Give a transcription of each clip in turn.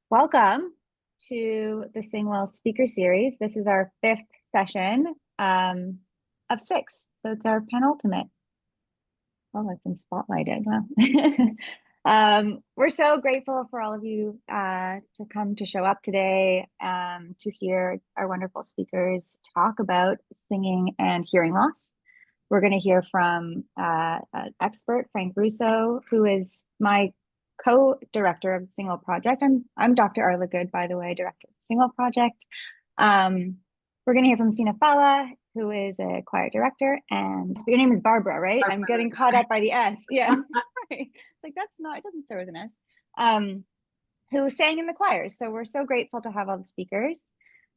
Welcome to the SingWell speaker series. This is our fifth session of six, so it's our penultimate. Oh, I've been spotlighted. Wow. We're so grateful for all of you to come to show up today to hear our wonderful speakers talk about singing and hearing loss. We're going to hear from an expert, Frank Russo, who is my co-director of the SingWell Project. I'm Dr. Arla Good, by the way, director of the SingWell Project. We're going to hear from Sina Fallah, who is a choir director, and your name is Barbara, right? Barbara. I'm getting caught up by the S. Yeah, sorry. Like that's not. It doesn't start with an S. Who sang in the choirs. So we're so grateful to have all the speakers.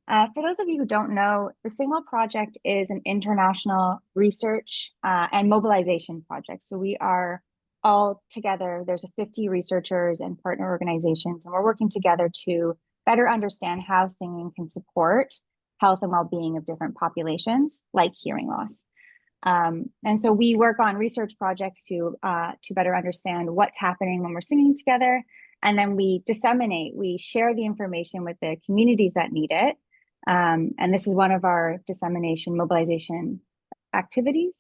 For those of you who don't know, the SingWell Project is an international research and mobilization project. So we are all together. There's 50 researchers and partner organizations, and we're working together to better understand how singing can support health and well-being of different populations, like hearing loss. And so we work on research projects to better understand what's happening when we're singing together. And then we disseminate, we share the information with the communities that need it. And this is one of our dissemination mobilization activities,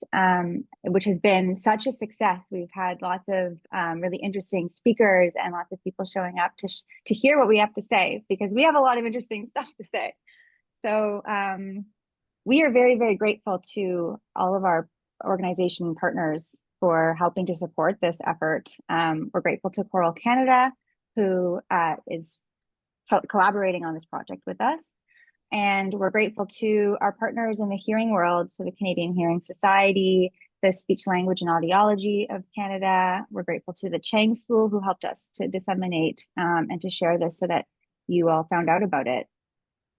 which has been such a success. We've had lots of really interesting speakers and lots of people showing up to hear what we have to say, because we have a lot of interesting stuff to say. So we are very, very grateful to all of our organization partners for helping to support this effort. We're grateful to Choral Canada, who is collaborating on this project with us. And we're grateful to our partners in the hearing world, so the Canadian Hearing Society, the Speech, Language and Audiology of Canada. We're grateful to the Chang School, who helped us to disseminate and to share this so that you all found out about it.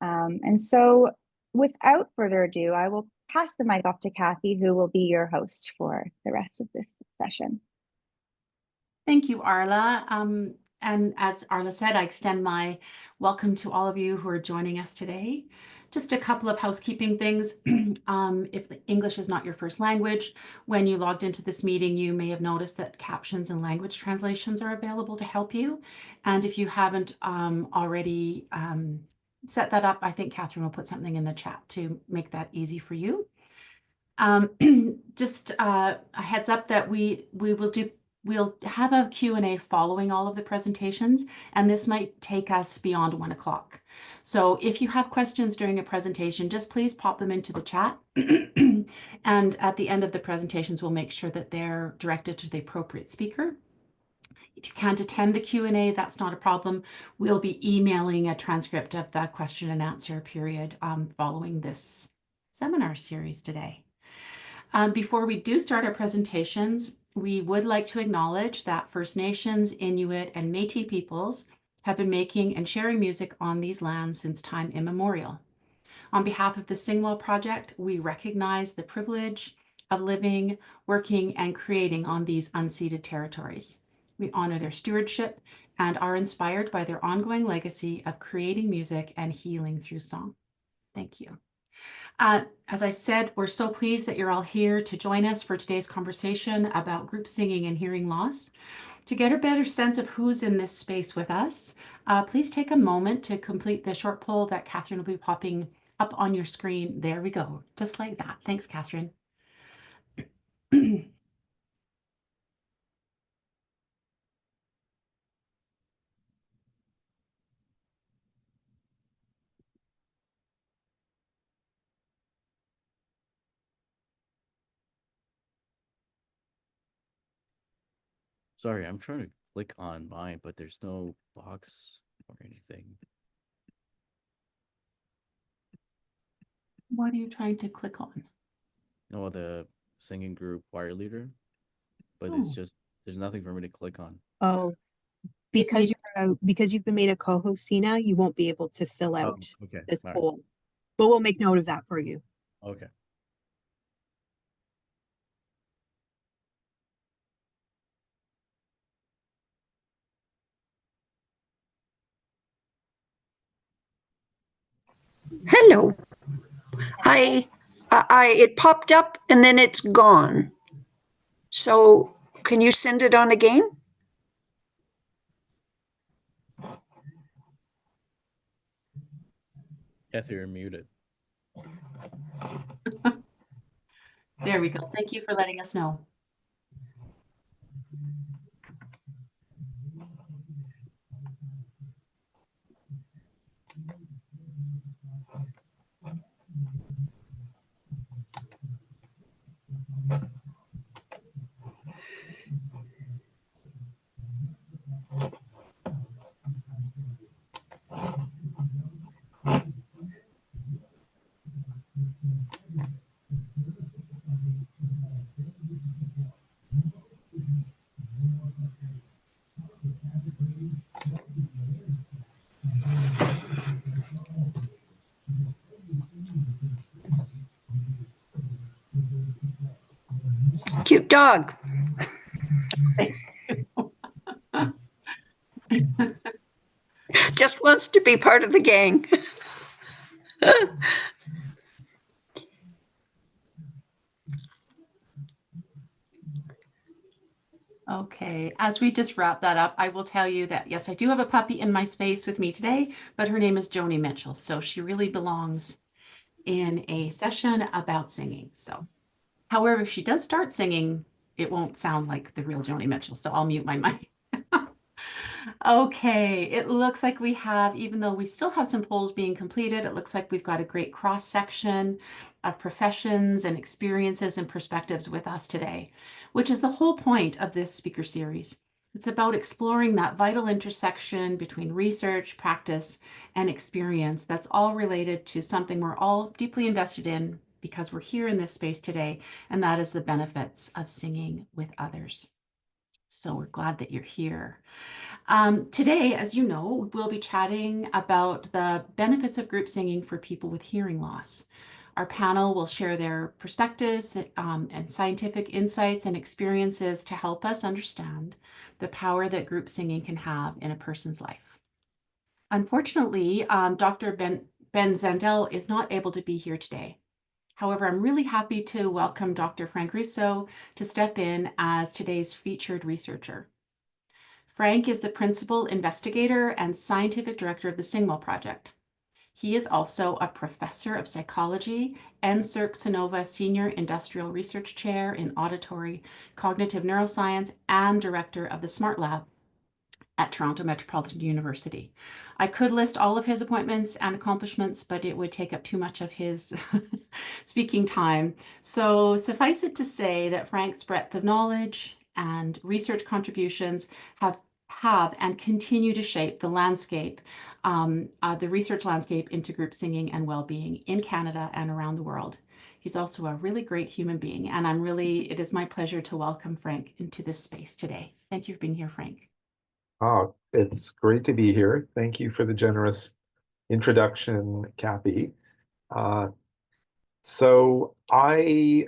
And so without further ado, I will pass the mic off to Kathy, who will be your host for the rest of this session. Thank you, Arla. And as Arla said, I extend my welcome to all of you who are joining us today. Just a couple of housekeeping things. If English is not your first language, when you logged into this meeting, you may have noticed that captions and language translations are available to help you. And if you haven't already set that up, I think Catherine will put something in the chat to make that easy for you. Just a heads up that we'll have a Q&A following all of the presentations, and this might take us beyond 1 o'clock. So if you have questions during a presentation, just please pop them into the chat. And at the end of the presentations, we'll make sure that they're directed to the appropriate speaker. If you can't attend the Q&A, that's not a problem. We'll be emailing a transcript of the question and answer period following this seminar series today. Before we do start our presentations, we would like to acknowledge that First Nations, Inuit, and Métis peoples have been making and sharing music on these lands since time immemorial. On behalf of the SingWell Project, we recognize the privilege of living, working, and creating on these unceded territories. We honor their stewardship and are inspired by their ongoing legacy of creating music and healing through song. Thank you. As I said, we're so pleased that you're all here to join us for today's conversation about group singing and hearing loss. To get a better sense of who's in this space with us, please take a moment to complete the short poll that Catherine will be popping up on your screen. There we go, just like that. Thanks, Catherine. Sorry, I'm trying to click on mine, but there's no box or anything. What are you trying to click on? No, the singing group choir leader, but it's just, there's nothing for me to click on. Oh, because you've been made a co-host, Sina, you won't be able to fill out this poll. But we'll make note of that for you. Okay. Hello. It popped up and then it's gone. So can you send it on again? Kathy, you're muted. There we go. Thank you for letting us know. Cute dog. Just wants to be part of the gang. Okay, as we just wrap that up, I will tell you that, yes, I do have a puppy in my space with me today, but her name is Joni Mitchell. So she really belongs in a session about singing. So, however, if she does start singing, it won't sound like the real Joni Mitchell. So I'll mute my mic. Okay, it looks like we have, even though we still have some polls being completed, it looks like we've got a great cross section of professions and experiences and perspectives with us today, which is the whole point of this speaker series. It's about exploring that vital intersection between research, practice, and experience that's all related to something we're all deeply invested in because we're here in this space today, and that is the benefits of singing with others. So we're glad that you're here. Today, as you know, we'll be chatting about the benefits of group singing for people with hearing loss. Our panel will share their perspectives and scientific insights and experiences to help us understand the power that group singing can have in a person's life. Unfortunately, Dr. Ben Zendel is not able to be here today. However, I'm really happy to welcome Dr. Frank Russo to step in as today's featured researcher. Frank is the principal investigator and scientific director of the SingWell project. He is also a professor of psychology and Cirque Sonova Senior Industrial Research Chair in Auditory Cognitive Neuroscience and director of the Smart Lab at Toronto Metropolitan University. I could list all of his appointments and accomplishments, but it would take up too much of his speaking time. So suffice it to say that Frank's breadth of knowledge and research contributions have and continue to shape the landscape, the research landscape into group singing and well-being in Canada and around the world. He's also a really great human being, and it is my pleasure to welcome Frank into this space today. Thank you for being here, Frank. Oh, it's great to be here. Thank you for the generous introduction, Kathy. So I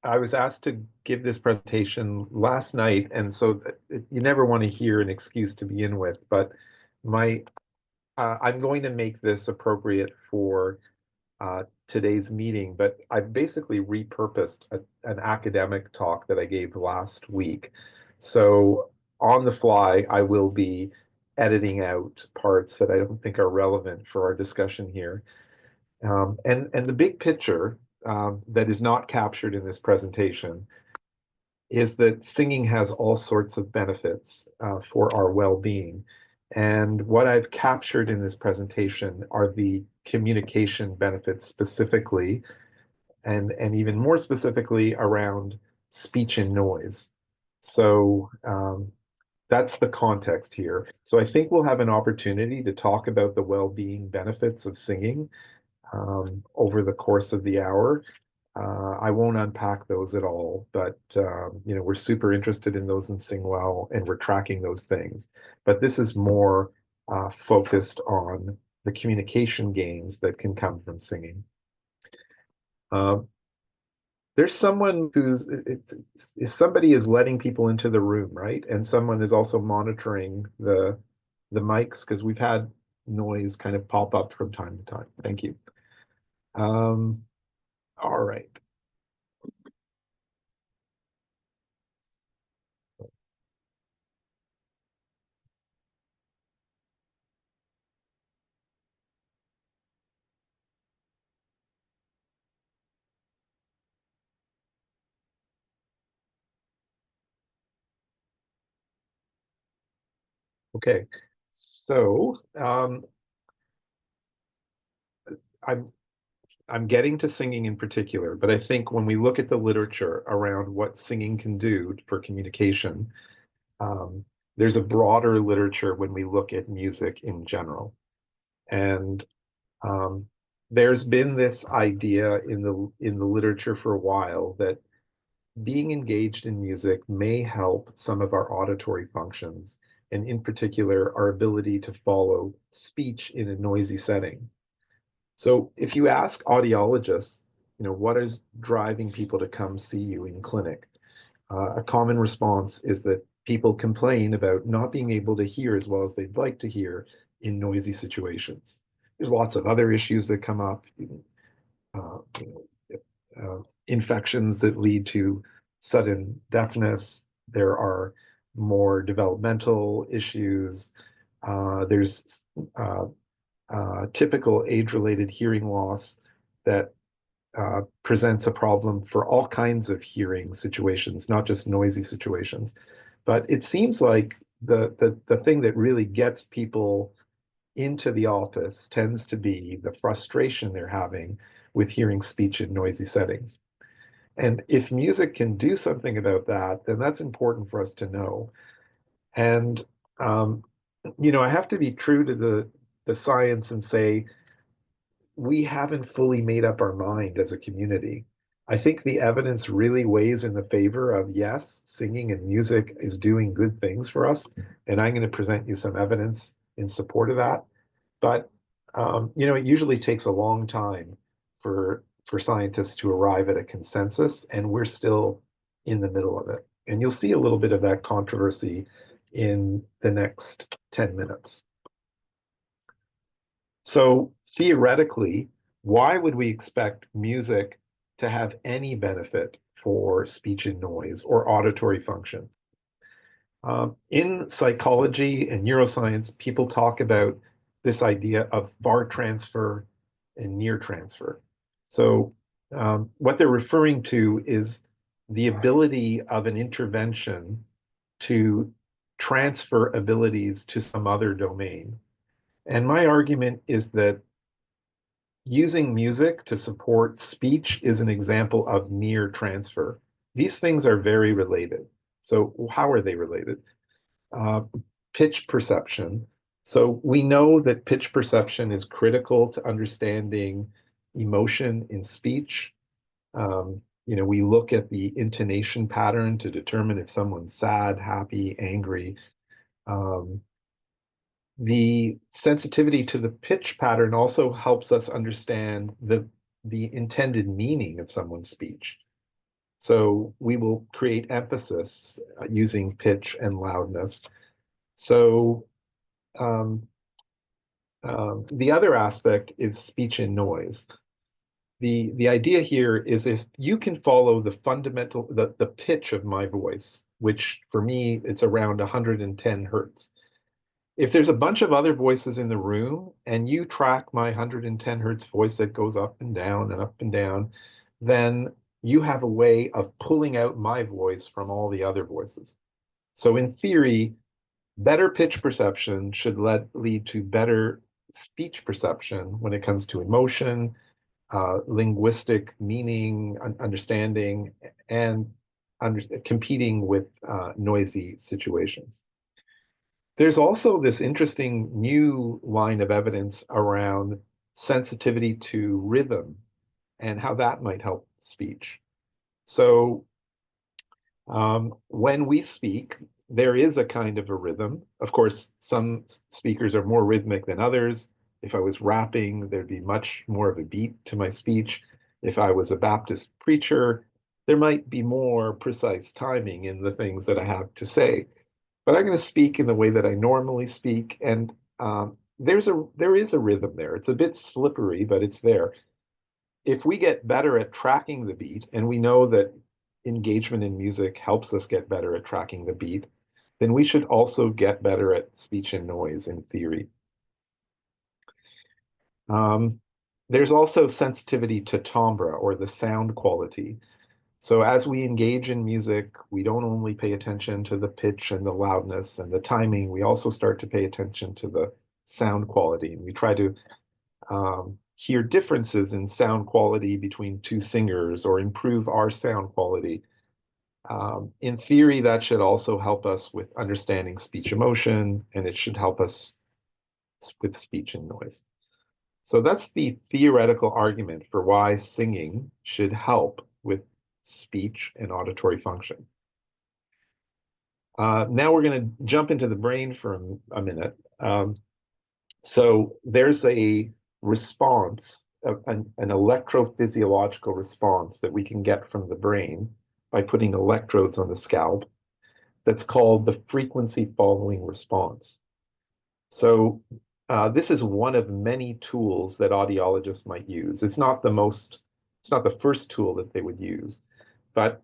was asked to give this presentation last night, and so you never want to hear an excuse to begin with, but I'm going to make this appropriate for today's meeting, but I've basically repurposed an academic talk that I gave last week. So on the fly, I will be editing out parts that I don't think are relevant for our discussion here. And the big picture that is not captured in this presentation is that singing has all sorts of benefits for our well-being. And what I've captured in this presentation are the communication benefits specifically, and even more specifically around speech and noise. So that's the context here. So I think we'll have an opportunity to talk about the well-being benefits of singing over the course of the hour. I won't unpack those at all, but we're super interested in those in SingWell, and we're tracking those things. But this is more focused on the communication gains that can come from singing. There's someone if somebody is letting people into the room, right? And someone is also monitoring the mics, because we've had noise kind of pop up from time to time. Thank you. All right. Okay, so I'm getting to singing in particular, but I think when we look at the literature around what singing can do for communication, there's a broader literature when we look at music in general. And there's been this idea in the literature for a while that being engaged in music may help some of our auditory functions, and in particular, our ability to follow speech in a noisy setting. So if you ask audiologists, what is driving people to come see you in clinic? A common response is that people complain about not being able to hear as well as they'd like to hear in noisy situations. There's lots of other issues that come up, uh, infections that lead to sudden deafness. There are more developmental issues. There's typical age-related hearing loss that presents a problem for all kinds of hearing situations, not just noisy situations. But it seems like the thing that really gets people into the office tends to be the frustration they're having with hearing speech in noisy settings. And if music can do something about that, then that's important for us to know. And I have to be true to the science and say we haven't fully made up our mind as a community. I think the evidence really weighs in the favor of yes, singing and music is doing good things for us. And I'm going to present you some evidence in support of that. But it usually takes a long time for scientists to arrive at a consensus, and we're still in the middle of it. And you'll see a little bit of that controversy in the next 10 minutes. So theoretically, why would we expect music to have any benefit for speech and noise or auditory function? In psychology and neuroscience, people talk about this idea of far transfer and near transfer. So what they're referring to is the ability of an intervention to transfer abilities to some other domain. And my argument is that using music to support speech is an example of near transfer. These things are very related. So how are they related? Pitch perception. So we know that pitch perception is critical to understanding emotion in speech. We look at the intonation pattern to determine if someone's sad, happy, angry. The sensitivity to the pitch pattern also helps us understand the intended meaning of someone's speech. So we will create emphasis using pitch and loudness. So the other aspect is speech and noise. The idea here is if you can follow the fundamental, the pitch of my voice, which for me, it's around 110 hertz. If there's a bunch of other voices in the room and you track my 110 hertz voice that goes up and down, then you have a way of pulling out my voice from all the other voices. So in theory, better pitch perception should lead to better speech perception when it comes to emotion, linguistic meaning, understanding, and competing with noisy situations. There's also this interesting new line of evidence around sensitivity to rhythm and how that might help speech. So when we speak, there is a kind of a rhythm. Of course, some speakers are more rhythmic than others. If I was rapping, there'd be much more of a beat to my speech. If I was a Baptist preacher, there might be more precise timing in the things that I have to say. But I'm going to speak in the way that I normally speak, and there is a rhythm there. It's a bit slippery, but it's there. If we get better at tracking the beat, and we know that engagement in music helps us get better at tracking the beat, then we should also get better at speech and noise in theory. There's also sensitivity to timbre or the sound quality. So as we engage in music, we don't only pay attention to the pitch and the loudness and the timing, we also start to pay attention to the sound quality. And we try to hear differences in sound quality between two singers or improve our sound quality. In theory, that should also help us with understanding speech emotion, and it should help us with speech and noise. So that's the theoretical argument for why singing should help with speech and auditory function. Now we're going to jump into the brain for a minute. So there's a response, an electrophysiological response that we can get from the brain by putting electrodes on the scalp. That's called the frequency following response. So this is one of many tools that audiologists might use. It's not the first tool that they would use, but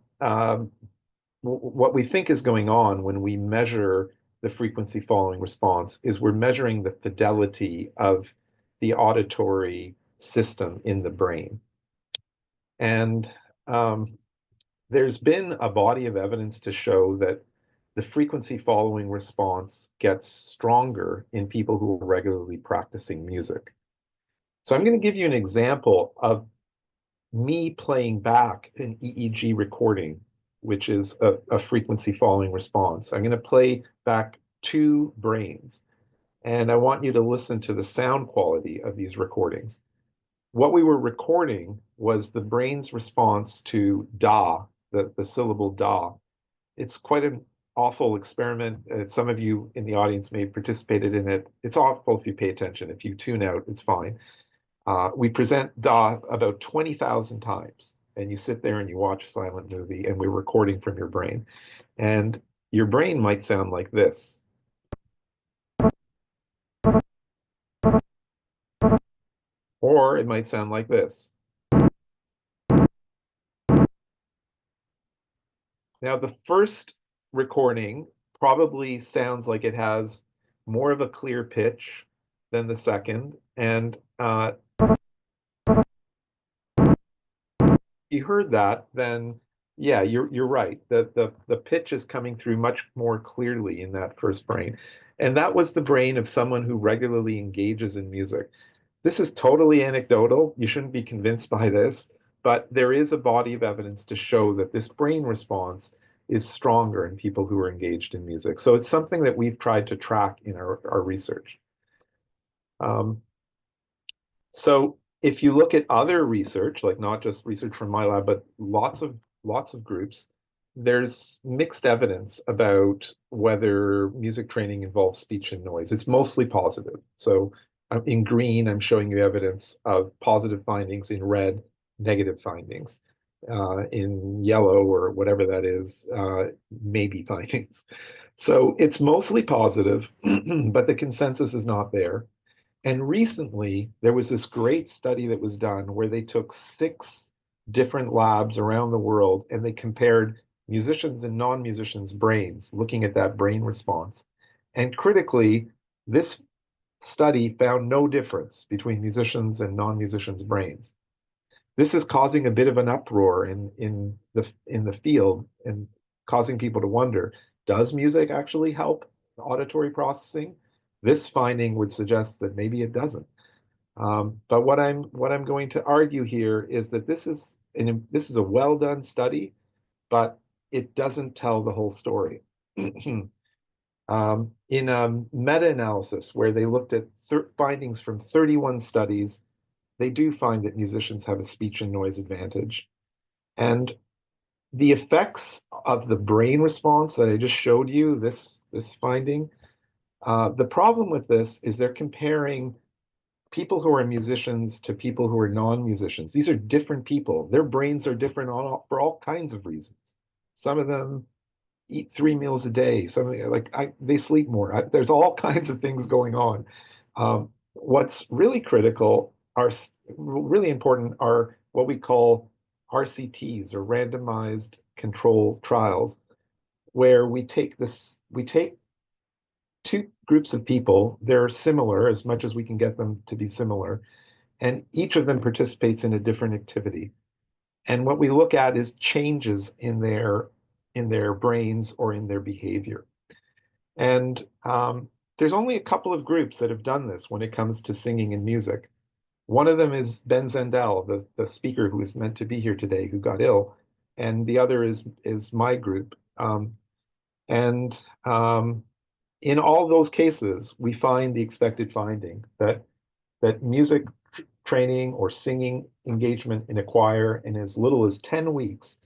what we think is going on when we measure the frequency following response is we're measuring the fidelity of the auditory system in the brain. And there's been a body of evidence to show that the frequency following response gets stronger in people who are regularly practicing music. So I'm going to give you an example of me playing back an EEG recording, which is a frequency following response. I'm going to play back two brains, and I want you to listen to the sound quality of these recordings. What we were recording was the brain's response to da, the syllable da. It's quite an awful experiment. Some of you in the audience may have participated in it. It's awful if you pay attention. If you tune out, it's fine. We present da about 20,000 times, and you sit there and you watch a silent movie, and we're recording from your brain. And your brain might sound like this. Or it might sound like this. Now, the first recording probably sounds like it has more of a clear pitch than the second. And you heard that, then yeah, you're right. The pitch is coming through much more clearly in that first brain. And that was the brain of someone who regularly engages in music. This is totally anecdotal. You shouldn't be convinced by this, but there is a body of evidence to show that this brain response is stronger in people who are engaged in music. So it's something that we've tried to track in our research. So if you look at other research, like not just research from my lab, but lots of groups, there's mixed evidence about whether music training involves speech and noise. It's mostly positive. So in green, I'm showing you evidence of positive findings. In red, negative findings. In yellow, or whatever that is, maybe findings. So it's mostly positive, but the consensus is not there. And recently, there was this great study that was done where they took 6 different labs around the world and they compared musicians and non-musicians' brains, looking at that brain response. And critically, this study found no difference between musicians and non-musicians' brains. This is causing a bit of an uproar in the field and causing people to wonder, does music actually help auditory processing? This finding would suggest that maybe it doesn't. But what I'm going to argue here is that this is a well done study, but it doesn't tell the whole story. In a meta-analysis where they looked at findings from 31 studies, they do find that musicians have a speech and noise advantage. And the effects of the brain response that I just showed you, this finding, the problem with this is they're comparing people who are musicians to people who are non-musicians. These are different people. Their brains are different for all kinds of reasons. Some of them eat 3 meals a day. They sleep more. There's all kinds of things going on. What's really critical really important are what we call RCTs, or randomized control trials, where we take 2 groups of people. They're similar as much as we can get them to be similar, and each of them participates in a different activity. And what we look at is changes in their brains or in their behavior. And there's only a couple of groups that have done this when it comes to singing and music. One of them is Ben Zendel, the speaker who is meant to be here today, who got ill, and the other is my group. And in all those cases, we find the expected finding that music training or singing engagement in a choir in as little as 10 weeks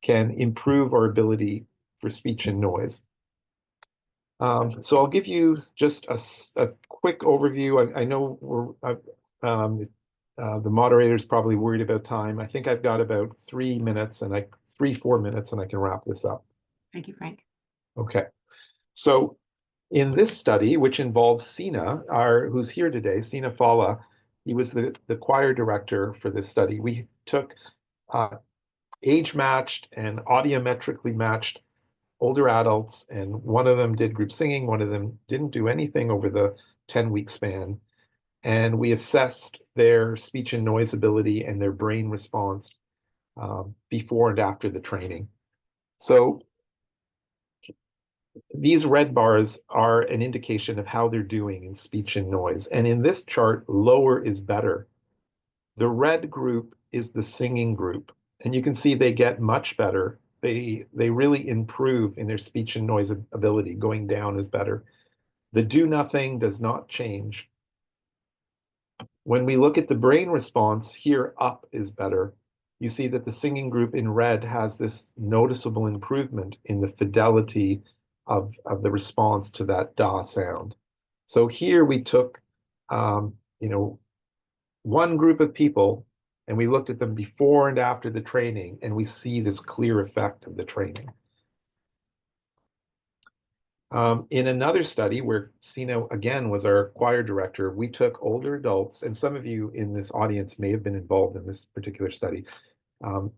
can improve our ability for speech and noise. So I'll give you just a quick overview. I know the moderator's probably worried about time. I think I've got about 3 minutes and 4 minutes, and I can wrap this up. Thank you, Frank. Okay. So in this study, which involves Sina, who's here today, Sina Fallah, he was the choir director for this study. We took age-matched and audiometrically matched older adults, and one of them did group singing, one of them didn't do anything over the 10-week span. And we assessed their speech and noise ability and their brain response before and after the training. So these red bars are an indication of how they're doing in speech and noise. And in this chart, lower is better. The red group is the singing group. And you can see they get much better. They really improve in their speech and noise ability. Going down is better. The do nothing does not change. When we look at the brain response, here up is better. You see that the singing group in red has this noticeable improvement in the fidelity of the response to that da sound. So here we took, one group of people and we looked at them before and after the training, and we see this clear effect of the training. In another study where Sina, again, was our choir director, we took older adults, and some of you in this audience may have been involved in this particular study.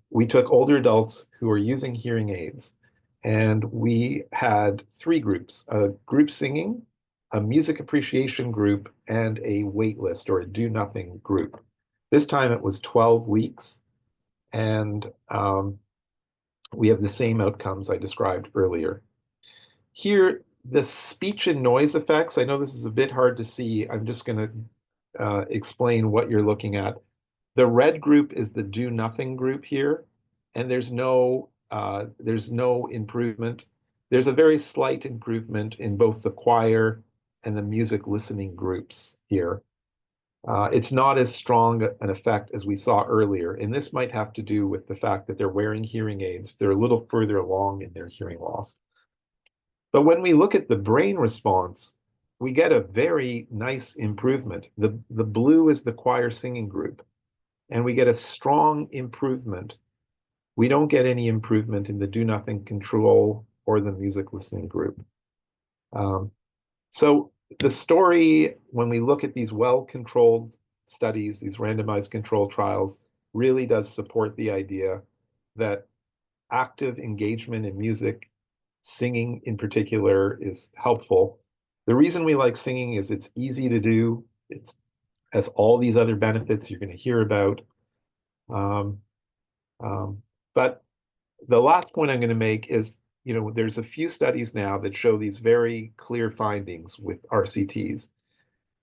We took older adults who are using hearing aids, and we had 3 groups, a group singing, a music appreciation group, and a wait list or a do-nothing group. This time it was 12 weeks, and we have the same outcomes I described earlier. Here, the speech and noise effects, I know this is a bit hard to see. I'm just going to explain what you're looking at. The red group is the do nothing group here, and there's no improvement. There's a very slight improvement in both the choir and the music listening groups here. It's not as strong an effect as we saw earlier, and this might have to do with the fact that they're wearing hearing aids. They're a little further along in their hearing loss. But when we look at the brain response, we get a very nice improvement. The blue is the choir singing group, and we get a strong improvement. We don't get any improvement in the do nothing control or the music listening group. So the story, when we look at these well-controlled studies, these randomized controlled trials, really does support the idea that active engagement in music, singing in particular, is helpful. The reason we like singing is it's easy to do. It has all these other benefits you're going to hear about. But the last point I'm going to make is, there's a few studies now that show these very clear findings with RCTs.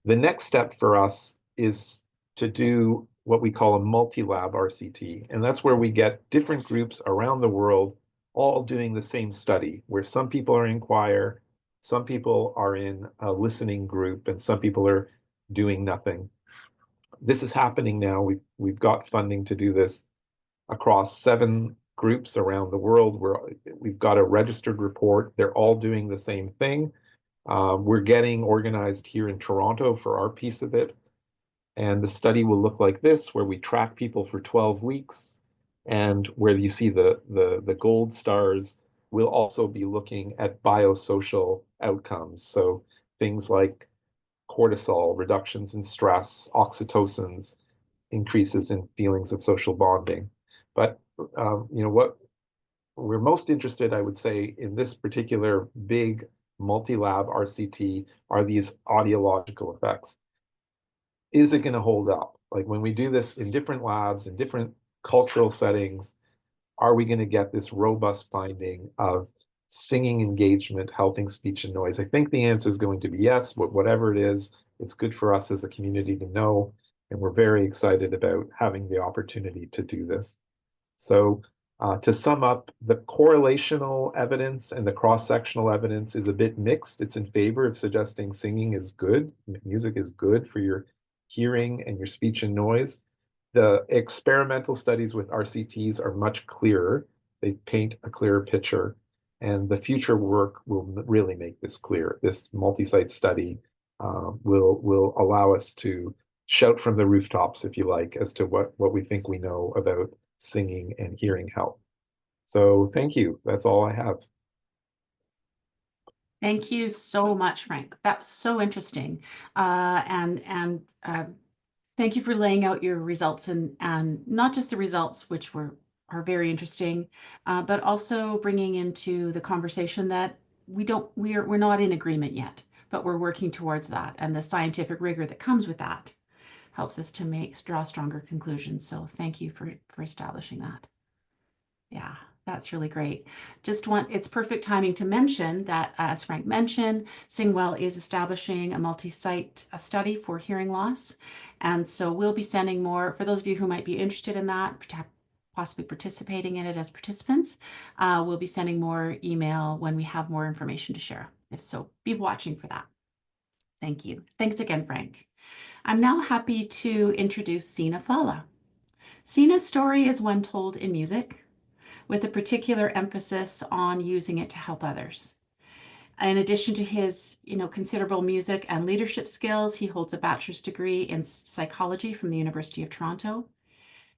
The next step for us is to do what we call a multi-lab RCT, and that's where we get different groups around the world all doing the same study, where some people are in choir, some people are in a listening group, and some people are doing nothing. This is happening now. We've got funding to do this across 7 groups around the world, where we've got a registered report. They're all doing the same thing. We're getting organized here in Toronto for our piece of it. And the study will look like this, where we track people for 12 weeks. And where you see the gold stars, we'll also be looking at biosocial outcomes. So things like cortisol, reductions in stress, oxytocins, increases in feelings of social bonding. But what we're most interested, I would say, in this particular big multi-lab RCT are these audiological effects. Is it going to hold up? Like when we do this in different labs, in different cultural settings, are we going to get this robust finding of singing engagement helping speech and noise? I think the answer is going to be yes, but whatever it is, it's good for us as a community to know, and we're very excited about having the opportunity to do this. So to sum up, the correlational evidence and the cross-sectional evidence is a bit mixed. It's in favor of suggesting singing is good, music is good for your hearing and your speech and noise. The experimental studies with RCTs are much clearer. They paint a clearer picture, and the future work will really make this clear. This multi-site study will allow us to shout from the rooftops, if you like, as to what we think we know about singing and hearing health. So thank you. That's all I have. Thank you so much, Frank. That was so interesting. Thank you for laying out your results and not just the results, which are very interesting, but also bringing into the conversation that we're not in agreement yet, but we're working towards that, and the scientific rigor that comes with that helps us to draw stronger conclusions. So thank you for establishing that. Yeah, that's really great. It's perfect timing to mention that, as Frank mentioned, SingWell is establishing a multi-site study for hearing loss. And so we'll be sending more, for those of you who might be interested in that, possibly participating in it as participants, we'll be sending more email when we have more information to share. So be watching for that. Thank you. Thanks again, Frank. I'm now happy to introduce Sina Fallah. Sina's story is one told in music, with a particular emphasis on using it to help others. In addition to his, considerable music and leadership skills, he holds a bachelor's degree in psychology from the University of Toronto.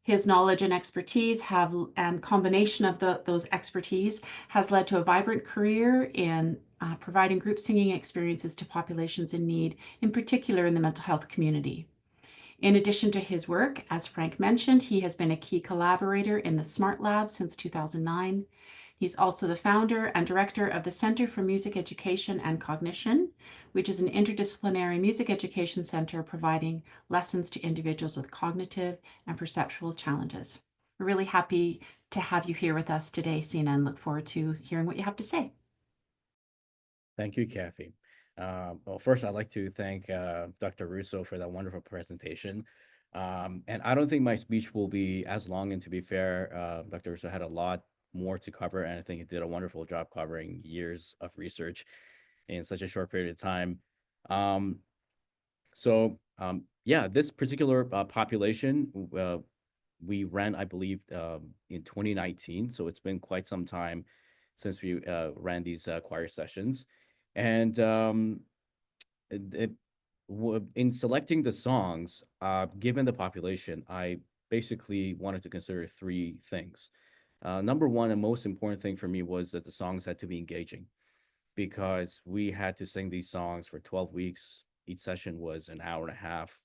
His knowledge and expertise and combination of those expertise has led to a vibrant career in providing group singing experiences to populations in need, in particular in the mental health community. In addition to his work, as Frank mentioned, he has been a key collaborator in the SMART Lab since 2009. He's also the founder and director of the Center for Music Education and Cognition, which is an interdisciplinary music education center providing lessons to individuals with cognitive and perceptual challenges. We're really happy to have you here with us today, Sina, and look forward to hearing what you have to say. Thank you, Kathy. Well, first, I'd like to thank Dr. Russo for that wonderful presentation. And I don't think my speech will be as long, and to be fair, Dr. Russo had a lot more to cover, and I think he did a wonderful job covering years of research in such a short period of time. Yeah, this particular population, we ran, I believe, in 2019, so it's been quite some time since we ran these choir sessions. And in selecting the songs, given the population, I basically wanted to consider three things. Number one, and most important thing for me was that the songs had to be engaging, because we had to sing these songs for 12 weeks. Each session was an hour and a half,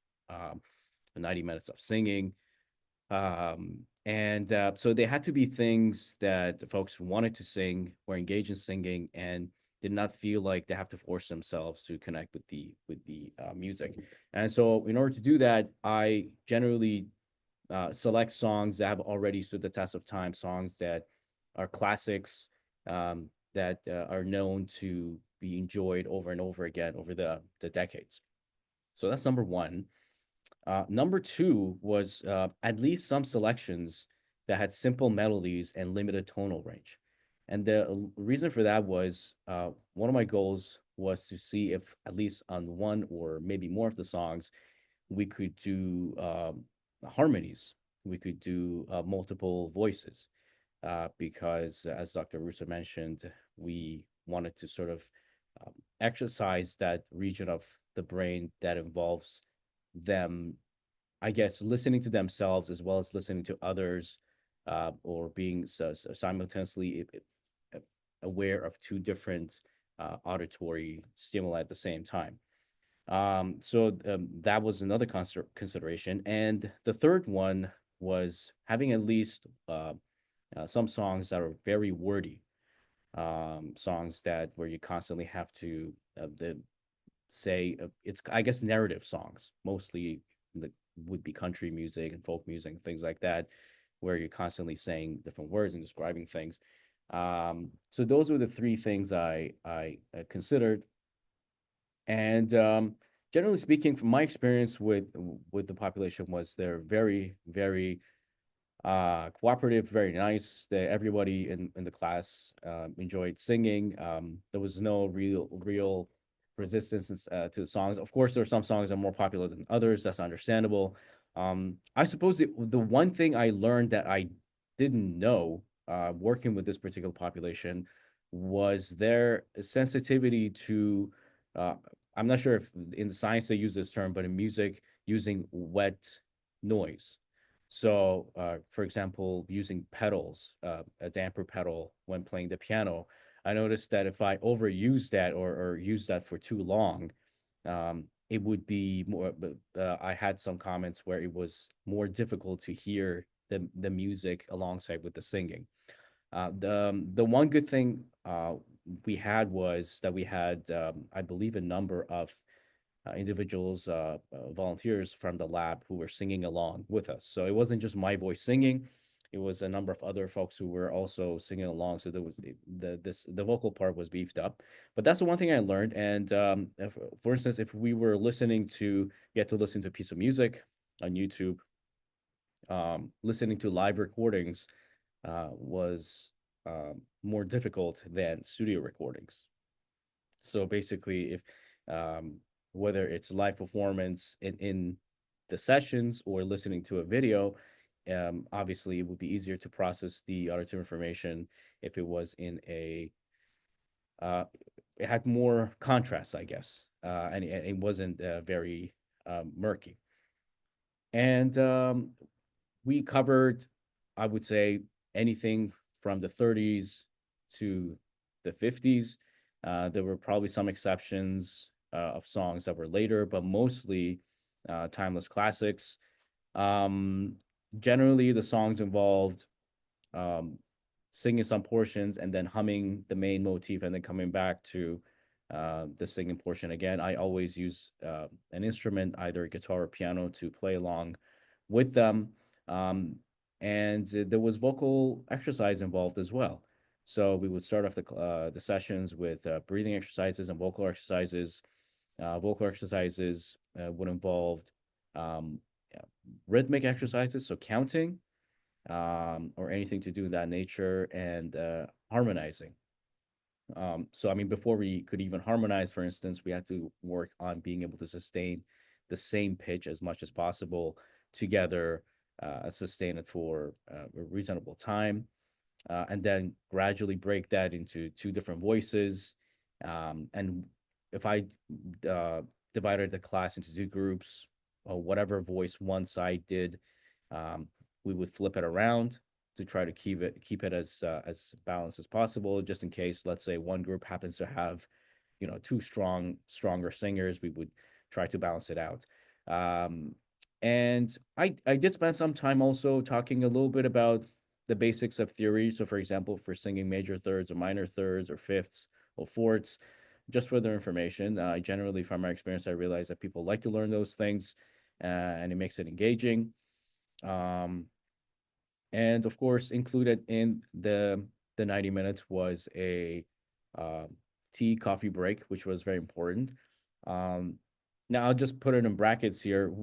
90 minutes of singing. So they had to be things that the folks wanted to sing, were engaged in singing, and did not feel like they have to force themselves to connect with the music. And so in order to do that, I generally select songs that have already stood the test of time, songs that are classics, that are known to be enjoyed over and over again over the decades. So that's number one. Number two was at least some selections that had simple melodies and limited tonal range. And the reason for that was one of my goals was to see if at least on one or maybe more of the songs, we could do harmonies. We could do multiple voices, because as Dr. Russo mentioned, we wanted to sort of exercise that region of the brain that involves them, I guess, listening to themselves as well as listening to others, or being simultaneously aware of two different auditory stimuli at the same time. That was another consideration. And the third one was having at least some songs that are very wordy, songs where you constantly have to say, it's, I guess, narrative songs, mostly would be country music and folk music and things like that, where you're constantly saying different words and describing things. So those were the three things I considered. And generally speaking, from my experience with the population, was they're very, very cooperative, very nice. Everybody in the class enjoyed singing. There was no real resistance to the songs. Of course, there are some songs that are more popular than others. That's understandable. I suppose the one thing I learned that I didn't know working with this particular population was their sensitivity to, I'm not sure if in science they use this term, but in music, using wet noise. So, for example, using pedals, a damper pedal when playing the piano, I noticed that if I overuse that or use that for too long, it would be more. I had some comments where it was more difficult to hear the music alongside with the singing. The one good thing we had was that we had, I believe, a number of individuals, volunteers from the lab who were singing along with us. So it wasn't just my voice singing; it was a number of other folks who were also singing along. So there was the vocal part was beefed up. But that's the one thing I learned. And for instance, if we were listening to get to listen to a piece of music on YouTube, listening to live recordings was more difficult than studio recordings. So basically, if whether it's live performance in the sessions or listening to a video, obviously it would be easier to process the auditive information if it was in a it had more contrast, I guess, and it wasn't very murky. And we covered, I would say, anything from the 30s to the 50s. There were probably some exceptions of songs that were later, but mostly timeless classics. Generally, the songs involved singing some portions and then humming the main motif and then coming back to the singing portion again. I always use an instrument, either a guitar or piano, to play along with them. And there was vocal exercise involved as well. So we would start off the sessions with breathing exercises and vocal exercises. Vocal exercises would involve um, rhythmic exercises, so counting, or anything to do with that nature, and harmonizing. So, I mean, before we could even harmonize, for instance, we had to work on being able to sustain the same pitch as much as possible together, sustain it for a reasonable time, and then gradually break that into two different voices. And if I divided the class into two groups, whatever voice one side did, we would flip it around to try to keep it as balanced as possible, just in case, let's say, one group happens to have, two stronger singers. We would try to balance it out. And I did spend some time also talking a little bit about the basics of theory. So, for example, for singing major thirds or minor thirds or fifths or fourths, just for their information. Generally, from my experience, I realize that people like to learn those things, and it makes it engaging. And of course, included in the 90 minutes was a tea coffee break, which was very important. Now I'll just put it in brackets here.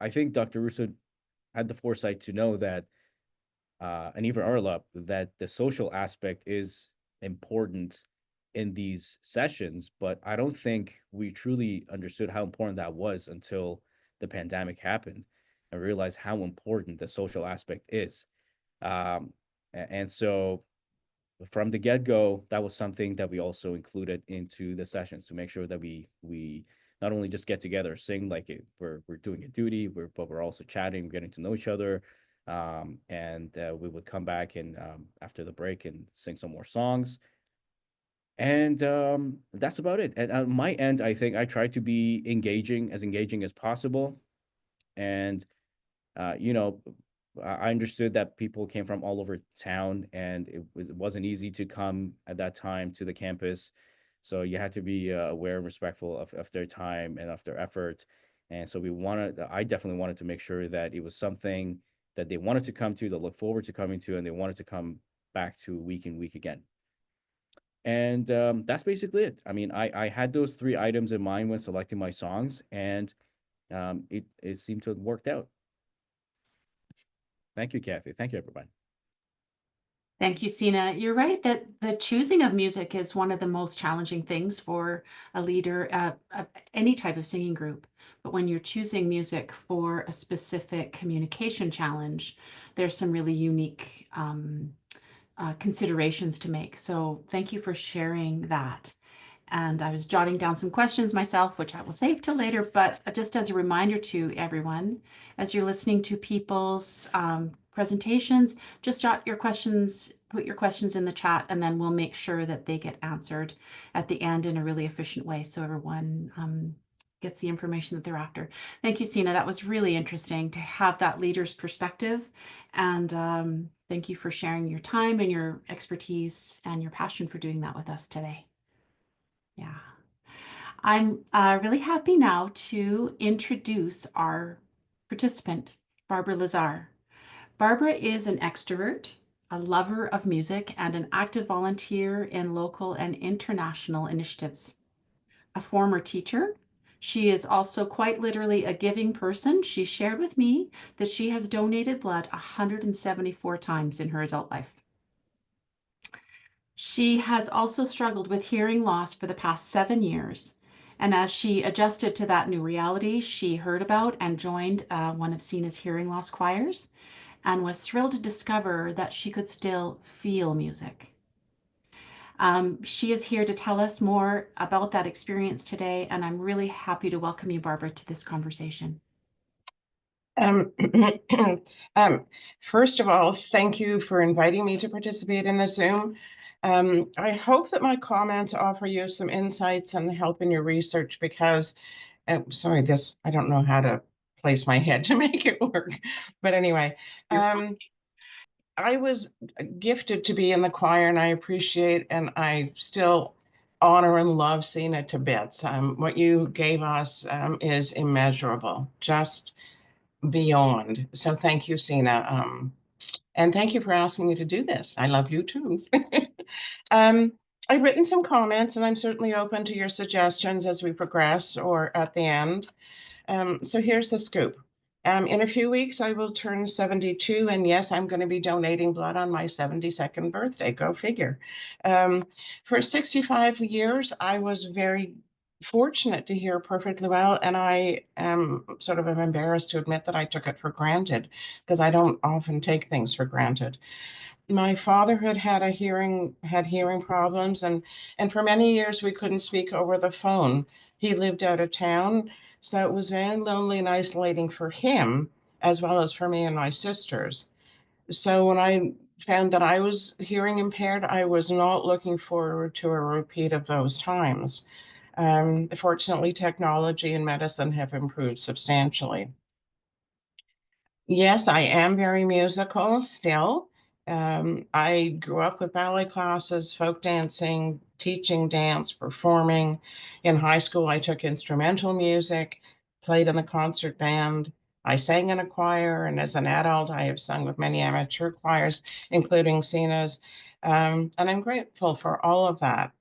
I think Dr. Russo had the foresight to know that, and even Arla, that the social aspect is important in these sessions, but I don't think we truly understood how important that was until the pandemic happened and realized how important the social aspect is. And so from the get-go, that was something that we also included into the sessions to make sure that we not only just get together, sing like we're doing a duty, but we're also chatting, getting to know each other. And we would come back and after the break and sing some more songs. And that's about it. And on my end, I think I tried to be engaging as possible. And I understood that people came from all over town, and it wasn't easy to come at that time to the campus. So you had to be aware and respectful of their time and of their effort. And so I definitely wanted to make sure that it was something that they wanted to come to, that look forward to coming to, and they wanted to come back to week in, week again. And that's basically it. I mean, I had those 3 items in mind when selecting my songs, and it seemed to have worked out. Thank you, Kathy. Thank you, everybody. Thank you, Sina. You're right that the choosing of music is one of the most challenging things for a leader, any type of singing group. But when you're choosing music for a specific communication challenge, there's some really unique considerations to make. So thank you for sharing that. And I was jotting down some questions myself, which I will save till later, but just as a reminder to everyone, as you're listening to people's presentations, just jot your questions, put your questions in the chat, and then we'll make sure that they get answered at the end in a really efficient way so everyone gets the information that they're after. Thank you, Sina. That was really interesting to have that leader's perspective. And thank you for sharing your time and your expertise and your passion for doing that with us today. Yeah. I'm really happy now to introduce our participant, Barbara Lazar. Barbara is an extrovert, a lover of music, and an active volunteer in local and international initiatives. A former teacher, she is also quite literally a giving person. She shared with me that she has donated blood 174 times in her adult life. She has also struggled with hearing loss for the past 7 years. And as she adjusted to that new reality, she heard about and joined one of Sina's hearing loss choirs and was thrilled to discover that she could still feel music. She is here to tell us more about that experience today, and I'm really happy to welcome you, Barbara, to this conversation. First of all, thank you for inviting me to participate in the Zoom. I hope that my comments offer you some insights and help in your research because, sorry, I don't know how to place my head to make it work. But anyway, I was gifted to be in the choir, and I appreciate and I still honor and love Sina to bits. What you gave us is immeasurable, just beyond. So thank you, Sina. And thank you for asking me to do this. I love you too. I've written some comments and I'm certainly open to your suggestions as we progress or at the end. So here's the scoop. In a few weeks, I will turn 72, and yes, I'm going to be donating blood on my 72nd birthday. Go figure. For 65 years, I was very fortunate to hear perfectly well, and I am sort of embarrassed to admit that I took it for granted because I don't often take things for granted. My father had hearing problems, and for many years we couldn't speak over the phone. He lived out of town, so it was very lonely and isolating for him as well as for me and my sisters. So when I found that I was hearing impaired, I was not looking forward to a repeat of those times. Fortunately, technology and medicine have improved substantially. Yes, I am very musical still. I grew up with ballet classes, folk dancing, teaching dance, performing. In high school, I took instrumental music, played in the concert band. I sang in a choir, and as an adult, I have sung with many amateur choirs, including Sina's. And I'm grateful for all of that.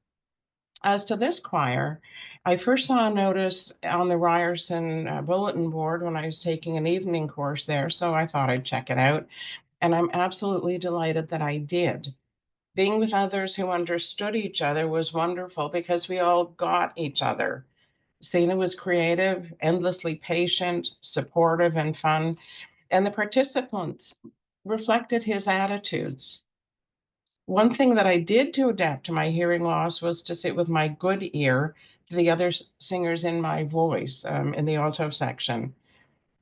As to this choir, I first saw a notice on the Ryerson bulletin board when I was taking an evening course there, so I thought I'd check it out. And I'm absolutely delighted that I did. Being with others who understood each other was wonderful because we all got each other. Sina was creative, endlessly patient, supportive, and fun, and the participants reflected his attitudes. One thing that I did to adapt to my hearing loss was to sit with my good ear to the other singers in my voice in the alto section.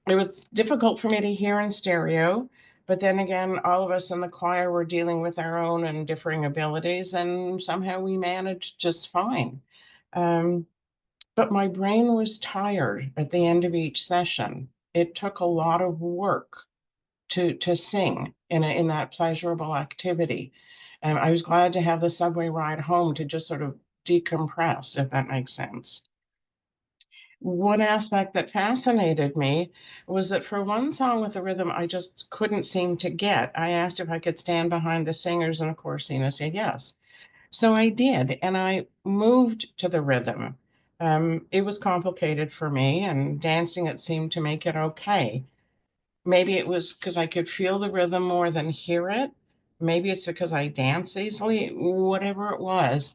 It was difficult for me to hear in stereo, but then again, all of us in the choir were dealing with our own and differing abilities, and somehow we managed just fine. But my brain was tired at the end of each session. It took a lot of work to sing in that pleasurable activity. And I was glad to have the subway ride home to just sort of decompress, if that makes sense. one aspect that fascinated me was that for one song with a rhythm I just couldn't seem to get, I asked if I could stand behind the singers, and of course Sina said yes. So I did, and I moved to the rhythm. It was complicated for me, and dancing it seemed to make it okay. Maybe it was because I could feel the rhythm more than hear it. Maybe it's because I dance easily. Whatever it was,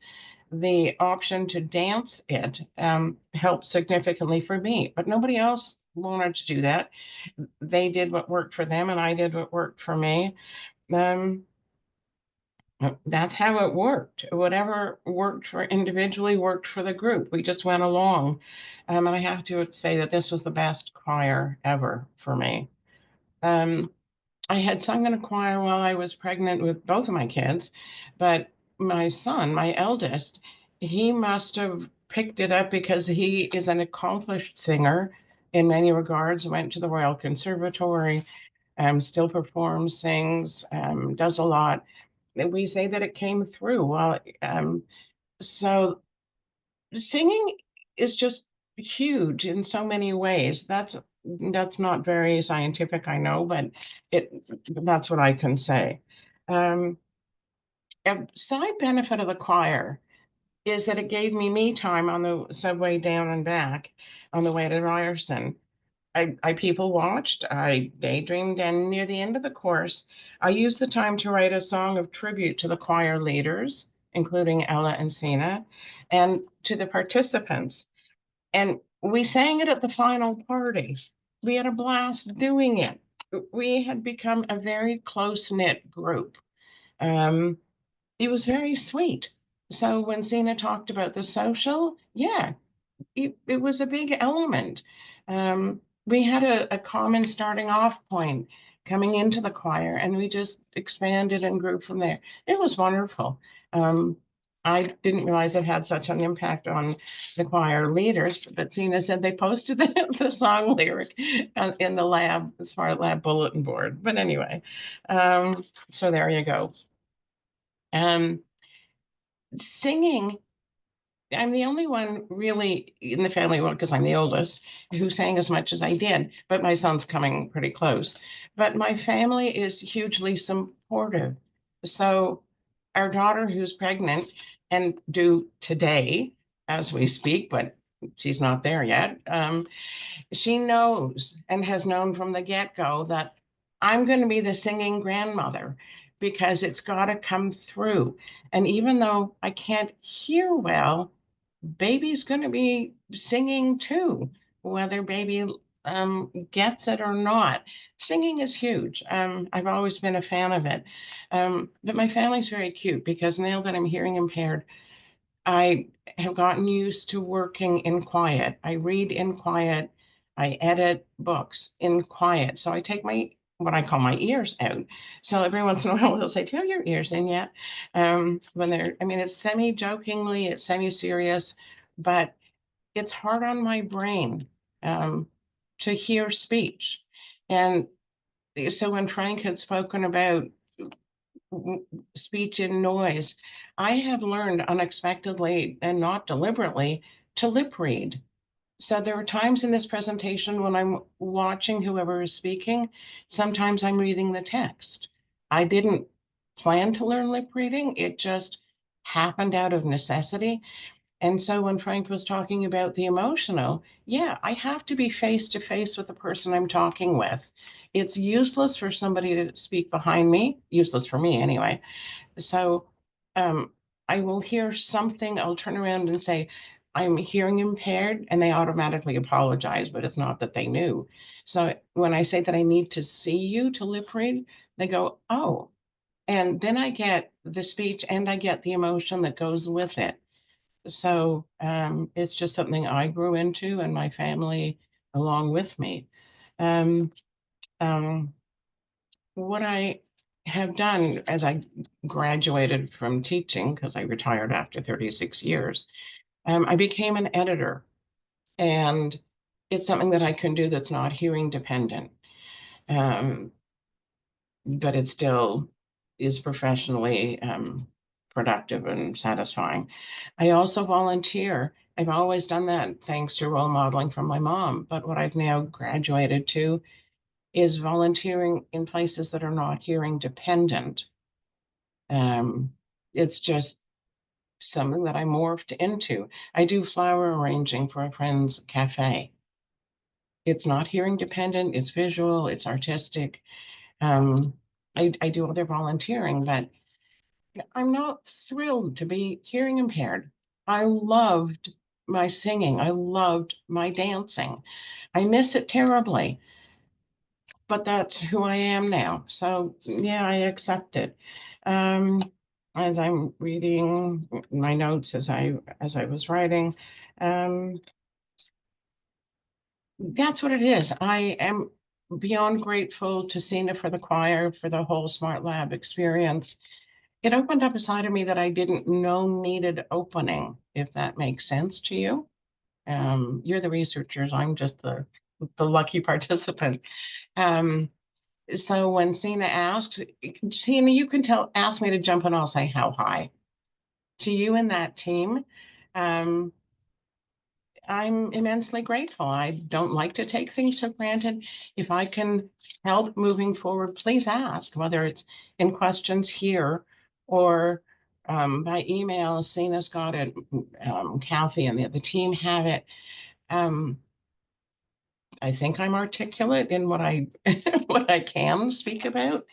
the option to dance it helped significantly for me. But nobody else wanted to do that. They did what worked for them, and I did what worked for me. Um, that's how it worked. Whatever worked for individually worked for the group. We just went along. And I have to say that this was the best choir ever for me. I had sung in a choir while I was pregnant with both of my kids, but my son, my eldest, he must have picked it up because he is an accomplished singer in many regards, went to the Royal Conservatory, still performs, sings, does a lot. We say that it came through. Well, so singing is just huge in so many ways. That's not very scientific, I know, but it that's what I can say. A side benefit of the choir is that it gave me time on the subway down and back on the way to Ryerson. I people watched, I daydreamed, and near the end of the course, I used the time to write a song of tribute to the choir leaders, including Ella and Sina, and to the participants. And we sang it at the final party. We had a blast doing it. We had become a very close-knit group. It was very sweet. So when Sina talked about the social, yeah, it was a big element. We had a common starting off point coming into the choir, and we just expanded and grew from there. It was wonderful. I didn't realize it had such an impact on the choir leaders, but Sina said they posted the song lyric in the lab, smart lab bulletin board. But anyway, so there you go. Singing, I'm the only one really in the family, well, because I'm the oldest, who sang as much as I did, but my son's coming pretty close. But my family is hugely supportive. So our daughter, who's pregnant and due today as we speak, but she's not there yet, she knows and has known from the get-go that I'm going to be the singing grandmother because it's got to come through. And even though I can't hear well, baby's going to be singing too, whether baby gets it or not. Singing is huge. I've always been a fan of it. But my family's very cute because now that I'm hearing impaired, I have gotten used to working in quiet. I read in quiet. I edit books in quiet. So I take what I call my ears out. So every once in a while they'll say, "Do you have your ears in yet?" When I mean, it's semi-jokingly, it's semi-serious, but it's hard on my brain to hear speech. And so when Frank had spoken about speech in noise, I have learned unexpectedly and not deliberately to lip read. So there are times in this presentation when I'm watching whoever is speaking, sometimes I'm reading the text. I didn't plan to learn lip reading, it just happened out of necessity. And so when Frank was talking about the emotional, yeah, I have to be face to face with the person I'm talking with. It's useless for somebody to speak behind me, useless for me anyway. So I will hear something, I'll turn around and say, "I'm hearing impaired," and they automatically apologize, but it's not that they knew. So when I say that I need to see you to lip read, they go, "Oh." And then I get the speech and I get the emotion that goes with it. So it's just something I grew into and my family along with me. Um, um, what I have done as I graduated from teaching, because I retired after 36 years, I became an editor. And it's something that I can do that's not hearing dependent, but it still is professionally productive and satisfying. I also volunteer I've always done that thanks to role modeling from my mom. But what I've now graduated to is volunteering in places that are not hearing dependent. It's just something that I morphed into. I do flower arranging for a friend's cafe. It's not hearing dependent, it's visual, it's artistic. I do other volunteering, but I'm not thrilled to be hearing impaired. I loved my singing. I loved my dancing. I miss it terribly, but that's who I am now. So yeah, I accept it. As I'm reading my notes as I was writing, that's what it is. I am beyond grateful to Sina for the choir, for the whole Smart Lab experience. It opened up a side of me that I didn't know needed opening, if that makes sense to you. You're the researchers, I'm just the lucky participant. So when Sina asks, Sina, you can ask me to jump and I'll say how high. To you and that team, I'm immensely grateful. I don't like to take things for granted. If I can help moving forward, please ask, whether it's in questions here or by email. Sina's got it, Kathy and the team have it. I think I'm articulate in what I what I can speak about.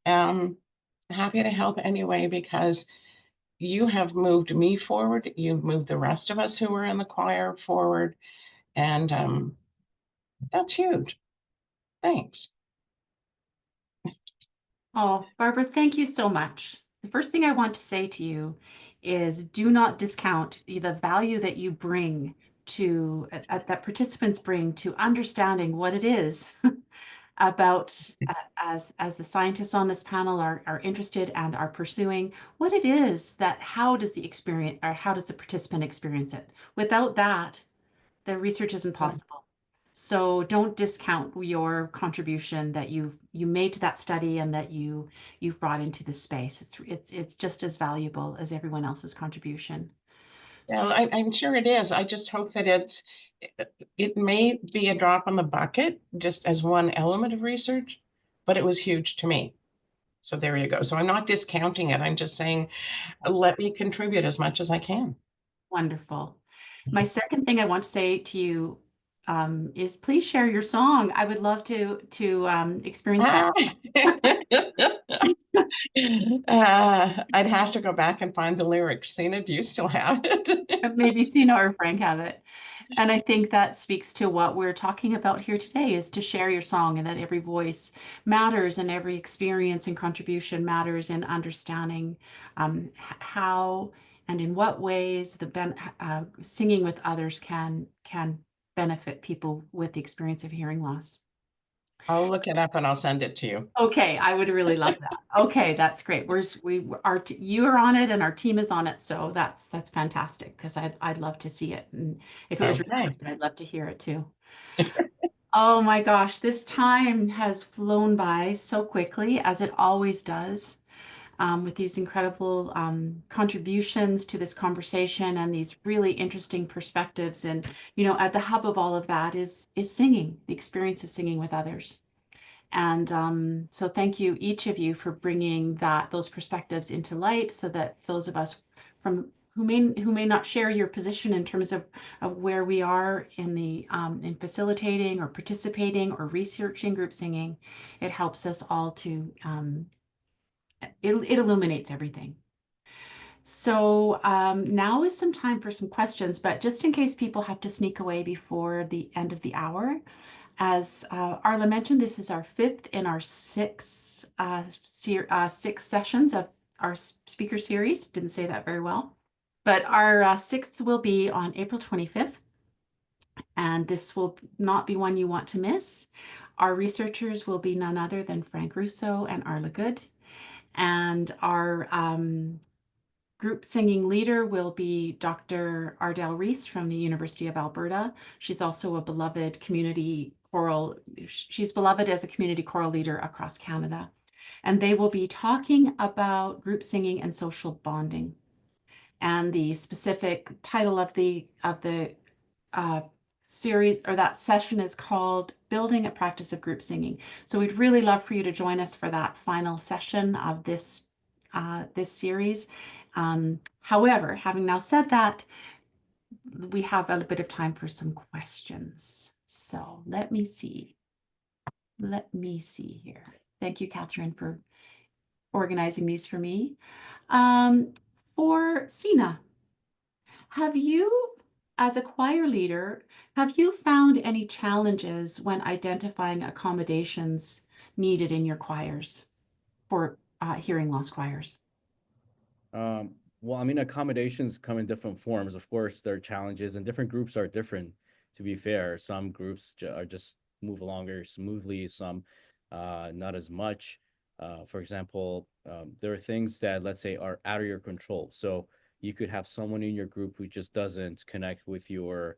Happy to help anyway, because you have moved me forward. You've moved the rest of us who were in the choir forward. And that's huge. Thanks. Oh, Barbara, thank you so much. The first thing I want to say to you is do not discount the value that you bring to, that participants bring to understanding what it is about, as the scientists on this panel are interested and are pursuing, what it is that, how does the experience, or how does the participant experience it? Without that, the research isn't possible. So don't discount your contribution that you made to that study and that you've brought into this space. It's just as valuable as everyone else's contribution. Yeah, I'm sure it is. I just hope that it may be a drop on the bucket just as one element of research, but it was huge to me. So there you go. So I'm not discounting it. I'm just saying, let me contribute as much as I can. Wonderful. My second thing I want to say to you is please share your song. I would love to experience that. I'd have to go back and find the lyrics. Sina, do you still have it? Maybe Sina or Frank have it. And I think that speaks to what we're talking about here today, is to share your song, and that every voice matters and every experience and contribution matters in understanding how and in what ways the singing with others can benefit people with the experience of hearing loss. I'll look it up and I'll send it to you. Okay, I would really love that. Okay, that's great. You are on it and our team is on it, so that's fantastic, because I'd love to see it, and if it was recorded, I'd love to hear it too. Oh my gosh, this time has flown by so quickly, as it always does, with these incredible contributions to this conversation and these really interesting perspectives. And at the hub of all of that is singing, the experience of singing with others. And so thank you, each of you, for bringing those perspectives into light, so that those of us who may not share your position in terms of where we are in facilitating or participating or researching group singing, it helps us all to, it illuminates everything. So now is some time for some questions, but just in case people have to sneak away before the end of the hour, as Arla mentioned, this is our fifth in our six sessions of our speaker series. Didn't say that very well. But our sixth will be on April 25th. And this will not be one you want to miss. Our researchers will be none other than Frank Russo and Arla Good. And our group singing leader will be Dr. Ardell Reese from the University of Alberta. She's also a beloved community choral. She's beloved as a community choral leader across Canada. And they will be talking about group singing and social bonding. and the specific title of the series or that session is called Building a Practice of Group Singing. So we'd really love for you to join us for that final session of this series. However, having now said that, we have a bit of time for some questions. So let me see. Let me see here. Thank you, Catherine, for organizing these for me. For Sina, have you, as a choir leader, have you found any challenges when identifying accommodations needed in your choirs for hearing loss choirs? Well, I mean, accommodations come in different forms. Of course, there are challenges, and different groups are different, to be fair. Some groups are just move along very smoothly, some not as much. For example, there are things that, let's say, are out of your control. So you could have someone in your group who just doesn't connect with your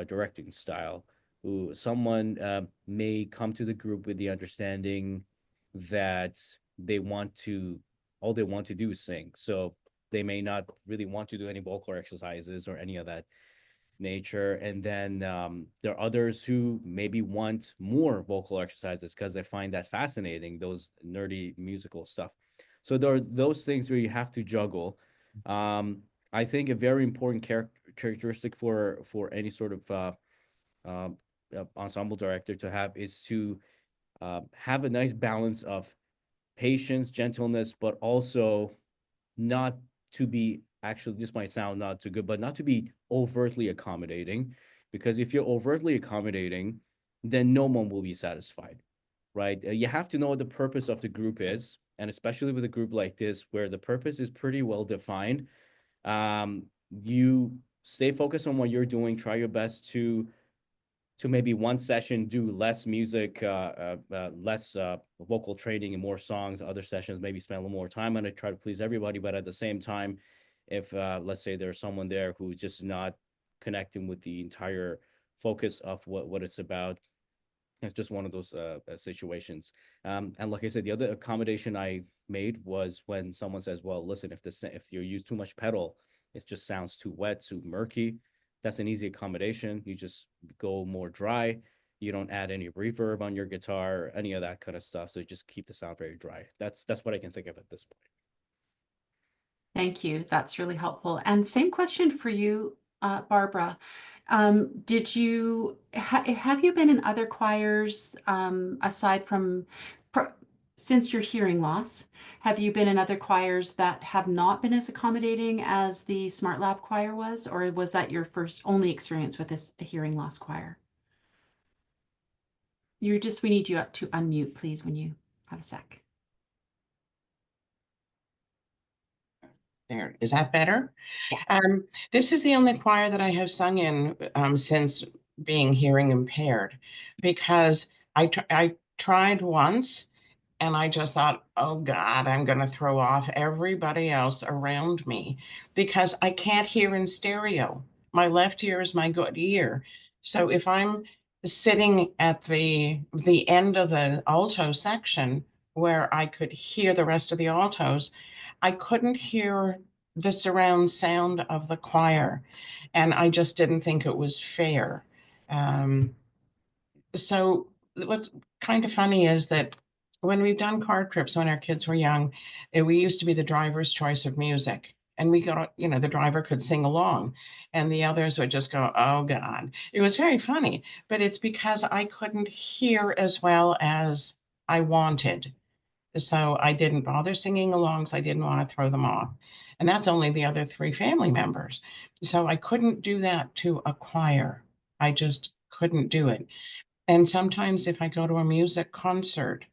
directing style, who someone may come to the group with the understanding that all they want to do is sing. So they may not really want to do any vocal exercises or any of that nature. And then there are others who maybe want more vocal exercises because they find that fascinating, those nerdy musical stuff. So there are those things where you have to juggle. I think a very important characteristic for any sort of ensemble director to have is to have a nice balance of patience, gentleness, but also not to be, actually, this might sound not too good, but not to be overtly accommodating, because if you're overtly accommodating, then no one will be satisfied, right? You have to know what the purpose of the group is, and especially with a group like this, where the purpose is pretty well defined. You stay focused on what you're doing, try your best to maybe one session do less music, less vocal training and more songs. Other sessions maybe spend a little more time on it, try to please everybody. But at the same time, if let's say there's someone there who's just not connecting with the entire focus of what it's about, it's just one of those situations. And like I said, the other accommodation I made was when someone says, well, listen, if you use too much pedal, it just sounds too wet, too murky. That's an easy accommodation. You just go more dry. You don't add any reverb on your guitar or any of that kind of stuff. So you just keep the sound very dry. That's what I can think of at this point. Thank you. That's really helpful. And same question for you, Barbara. Have you been in other choirs aside from since your hearing loss? Have you been in other choirs that have not been as accommodating as the Smart Lab choir was, or was that your only experience with this hearing loss choir? We need you up to unmute, please, when you have a sec. There, is that better? Yeah. This is the only choir that I have sung in since being hearing impaired, because I tried once and I just thought, oh God, I'm going to throw off everybody else around me because I can't hear in stereo. My left ear is my good ear. So if I'm sitting at the end of the alto section where I could hear the rest of the altos, I couldn't hear the surround sound of the choir, and I just didn't think it was fair. So what's kind of funny is that when we've done car trips when our kids were young, we used to be the driver's choice of music. And we got, the driver could sing along and the others would just go, oh God. It was very funny, but it's because I couldn't hear as well as I wanted. So I didn't bother singing along, so I didn't want to throw them off. And that's only the other 3 family members. So I couldn't do that to a choir. I just couldn't do it. And sometimes if I go to a music concert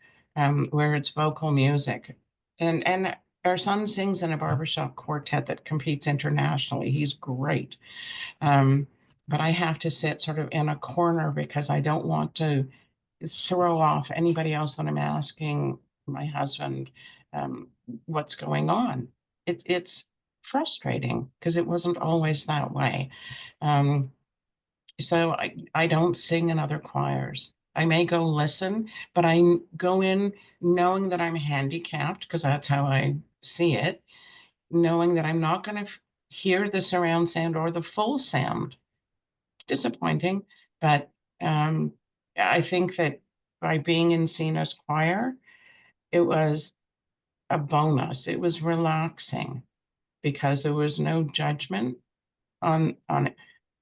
where it's vocal music, and our son sings in a barbershop quartet that competes internationally. He's great. But I have to sit sort of in a corner because I don't want to throw off anybody else that I'm asking my husband what's going on. It's frustrating because it wasn't always that way. So I don't sing in other choirs. I may go listen, but I go in knowing that I'm handicapped because that's how I see it, knowing that I'm not going to hear the surround sound or the full sound. Disappointing, but I think that by being in Sina's choir, it was a bonus. It was relaxing because there was no judgment on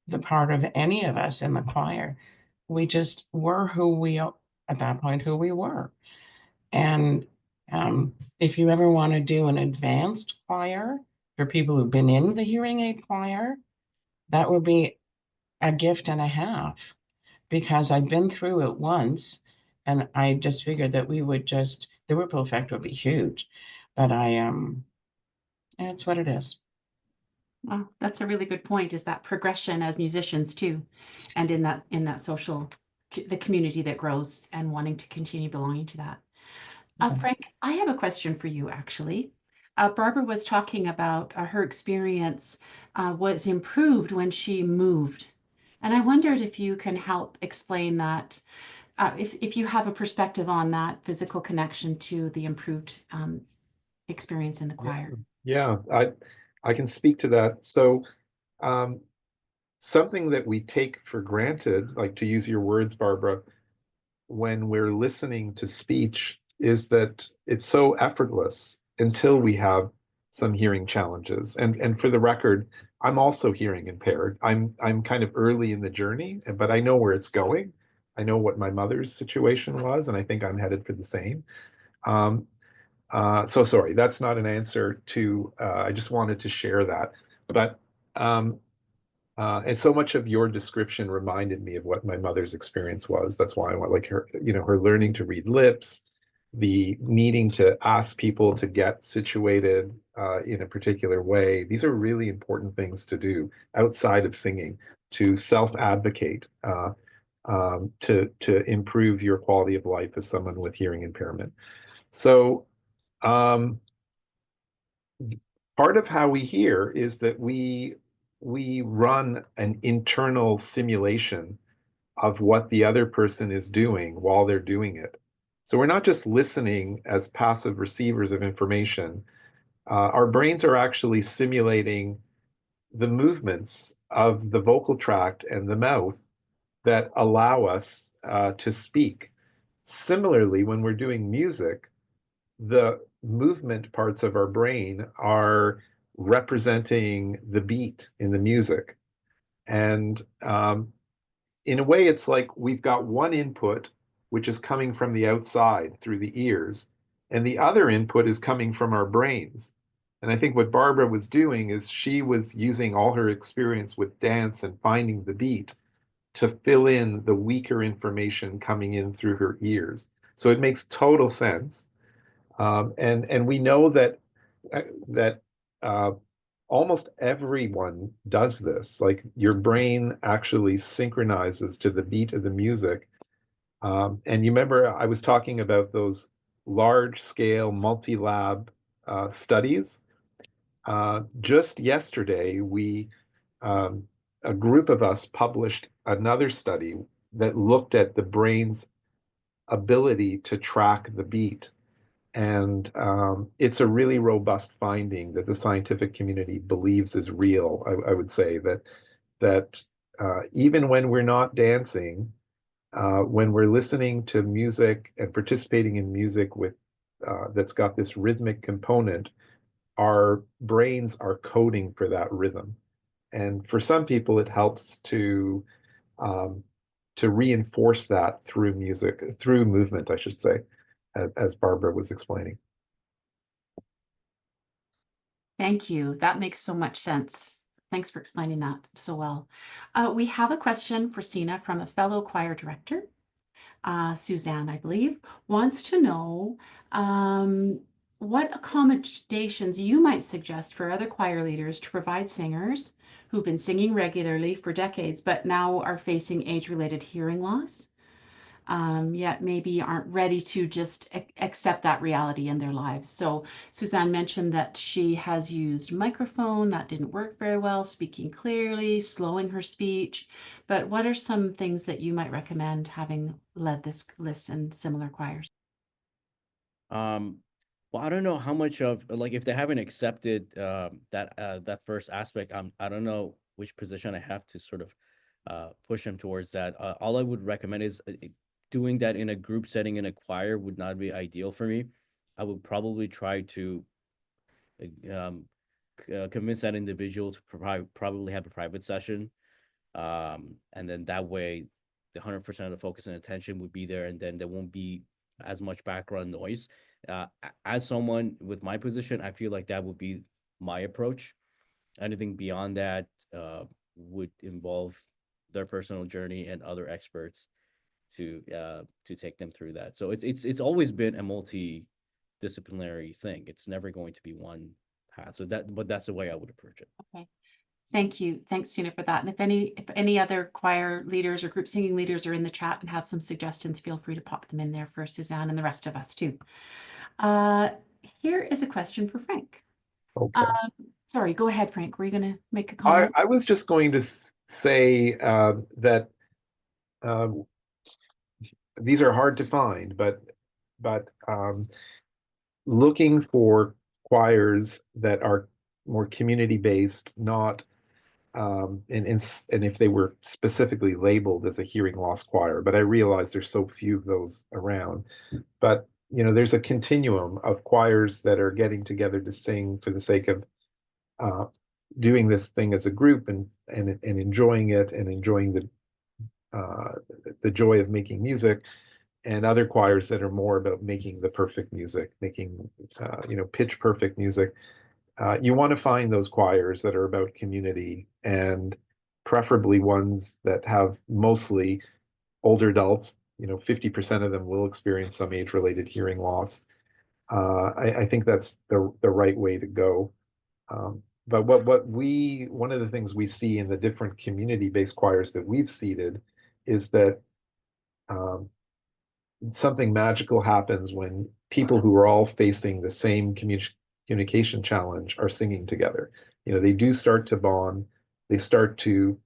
the part of any of us in the choir. We just were who we at that point who we were. And if you ever want to do an advanced choir for people who've been in the hearing aid choir, that would be a gift and a half, because I'd been through it once and I just figured that we would just, the ripple effect would be huge. But it's what it is. Well, that's a really good point, is that progression as musicians too, and in that social, the community that grows and wanting to continue belonging to that. Frank, I have a question for you, actually. Barbara was talking about her experience was improved when she moved. And I wondered if you can help explain that, if you have a perspective on that physical connection to the improved experience in the choir. Yeah, I can speak to that. So something that we take for granted, like to use your words, Barbara, when we're listening to speech, is that it's so effortless until we have some hearing challenges. And for the record, I'm also hearing impaired. I'm kind of early in the journey, but I know where it's going. I know what my mother's situation was, and I think I'm headed for the same. So sorry, that's not an answer to, I just wanted to share that. But and so much of your description reminded me of what my mother's experience was. That's why I want, like, her, her learning to read lips, the needing to ask people to get situated in a particular way. These are really important things to do outside of singing, to self-advocate, to improve your quality of life as someone with hearing impairment. So part of how we hear is that we run an internal simulation of what the other person is doing while they're doing it. So we're not just listening as passive receivers of information. Our brains are actually simulating the movements of the vocal tract and the mouth that allow us to speak. Similarly, when we're doing music, the movement parts of our brain are representing the beat in the music. And in a way, it's like we've got one input, which is coming from the outside through the ears, and the other input is coming from our brains. And I think what Barbara was doing is she was using all her experience with dance and finding the beat to fill in the weaker information coming in through her ears. So it makes total sense. And we know that almost everyone does this. Like, your brain actually synchronizes to the beat of the music. And you remember I was talking about those large-scale multi-lab studies. Just yesterday, a group of us published another study that looked at the brain's ability to track the beat. And it's a really robust finding that the scientific community believes is real. I would say that even when we're not dancing, when we're listening to music and participating in music with that's got this rhythmic component, our brains are coding for that rhythm. And for some people, it helps to reinforce that through music, through movement, I should say, as Barbara was explaining. Thank you. That makes so much sense. Thanks for explaining that so well. We have a question for Sina from a fellow choir director. Suzanne, I believe, wants to know what accommodations you might suggest for other choir leaders to provide singers who've been singing regularly for decades, but now are facing age-related hearing loss, yet maybe aren't ready to just accept that reality in their lives. So Suzanne mentioned that she has used microphone, that didn't work very well, speaking clearly, slowing her speech. But what are some things that you might recommend, having led this list in similar choirs? Well, Well, I don't know how much of like if they haven't accepted that first aspect. I don't know which position I have to sort of push them towards that. All I would recommend is doing that in a group setting in a choir would not be ideal for me. I would probably try to um, convince that individual to probably have a private session, and then that way, the 100% of the focus and attention would be there, and then there won't be as much background noise. As someone with my position, I feel like that would be my approach. Anything beyond that would involve their personal journey and other experts to take them through that. So it's always been a multidisciplinary thing. It's never going to be one path. But that's the way I would approach it. Okay. Thank you. Thanks, Sina, for that. And if any other choir leaders or group singing leaders are in the chat and have some suggestions, feel free to pop them in there for Suzanne and the rest of us too. Here is a question for Frank. Okay. Sorry, go ahead, Frank. Were you going to make a comment? I was just going to say that these are hard to find, but looking for choirs that are more community-based, not and if they were specifically labeled as a hearing loss choir, but I realize there's so few of those around. But there's a continuum of choirs that are getting together to sing for the sake of doing this thing as a group and enjoying it and enjoying the joy of making music, and other choirs that are more about making the perfect music, making pitch perfect music. You want to find those choirs that are about community, and preferably ones that have mostly older adults. 50% of them will experience some age-related hearing loss. I think that's the right way to go. But one of the things we see in the different community-based choirs that we've seeded is that something magical happens when people who are all facing the same communication challenge are singing together. They do start to bond. They start to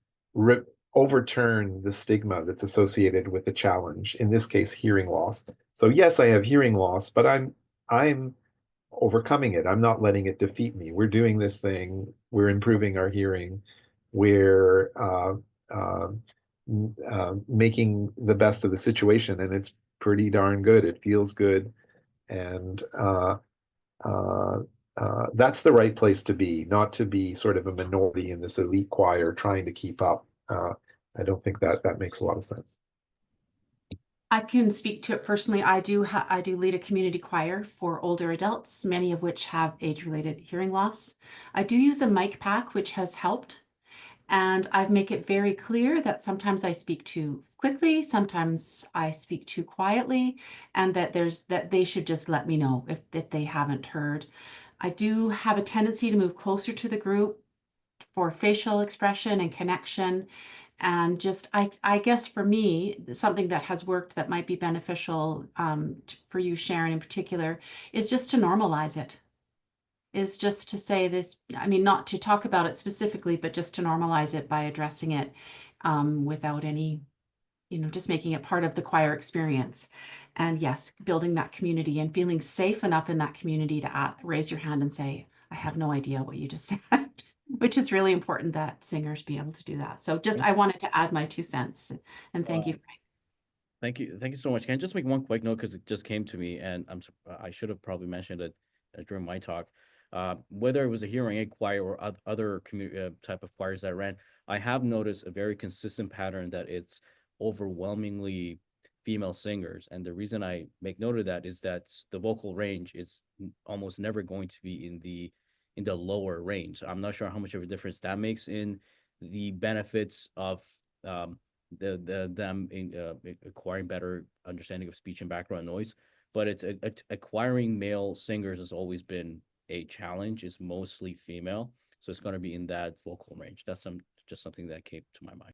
overturn the stigma that's associated with the challenge, in this case, hearing loss. So yes, I have hearing loss, but I'm overcoming it. I'm not letting it defeat me. We're doing this thing. We're improving our hearing. We're making the best of the situation, and it's pretty darn good. It feels good, and that's the right place to be, not to be sort of a minority in this elite choir trying to keep up. I don't think that makes a lot of sense. I can speak to it personally. I do lead a community choir for older adults, many of which have age-related hearing loss. I do use a mic pack, which has helped. And I make it very clear that sometimes I speak too quickly, sometimes I speak too quietly, and that they should just let me know if they haven't heard. I do have a tendency to move closer to the group for facial expression and connection. And just, I guess for me, something that has worked that might be beneficial for you, Sharon, in particular, is just to normalize it. Is just to say this, I mean, not to talk about it specifically, but just to normalize it by addressing it without any, just making it part of the choir experience. And yes, building that community and feeling safe enough in that community to raise your hand and say, I have no idea what you just said, which is really important that singers be able to do that. So just, I wanted to add my 2 cents, and thank you, Frank. Thank you so much. Can I just make one quick note, because it just came to me, and I should have probably mentioned it during my talk. Whether it was a hearing aid choir or other type of choirs that I ran, I have noticed a very consistent pattern that it's overwhelmingly female singers. And the reason I make note of that is that the vocal range is almost never going to be in the lower range. I'm not sure how much of a difference that makes in the benefits of them acquiring better understanding of speech and background noise. But it's acquiring male singers has always been a challenge. Is mostly female, so it's going to be in that vocal range. That's just something that came to my mind.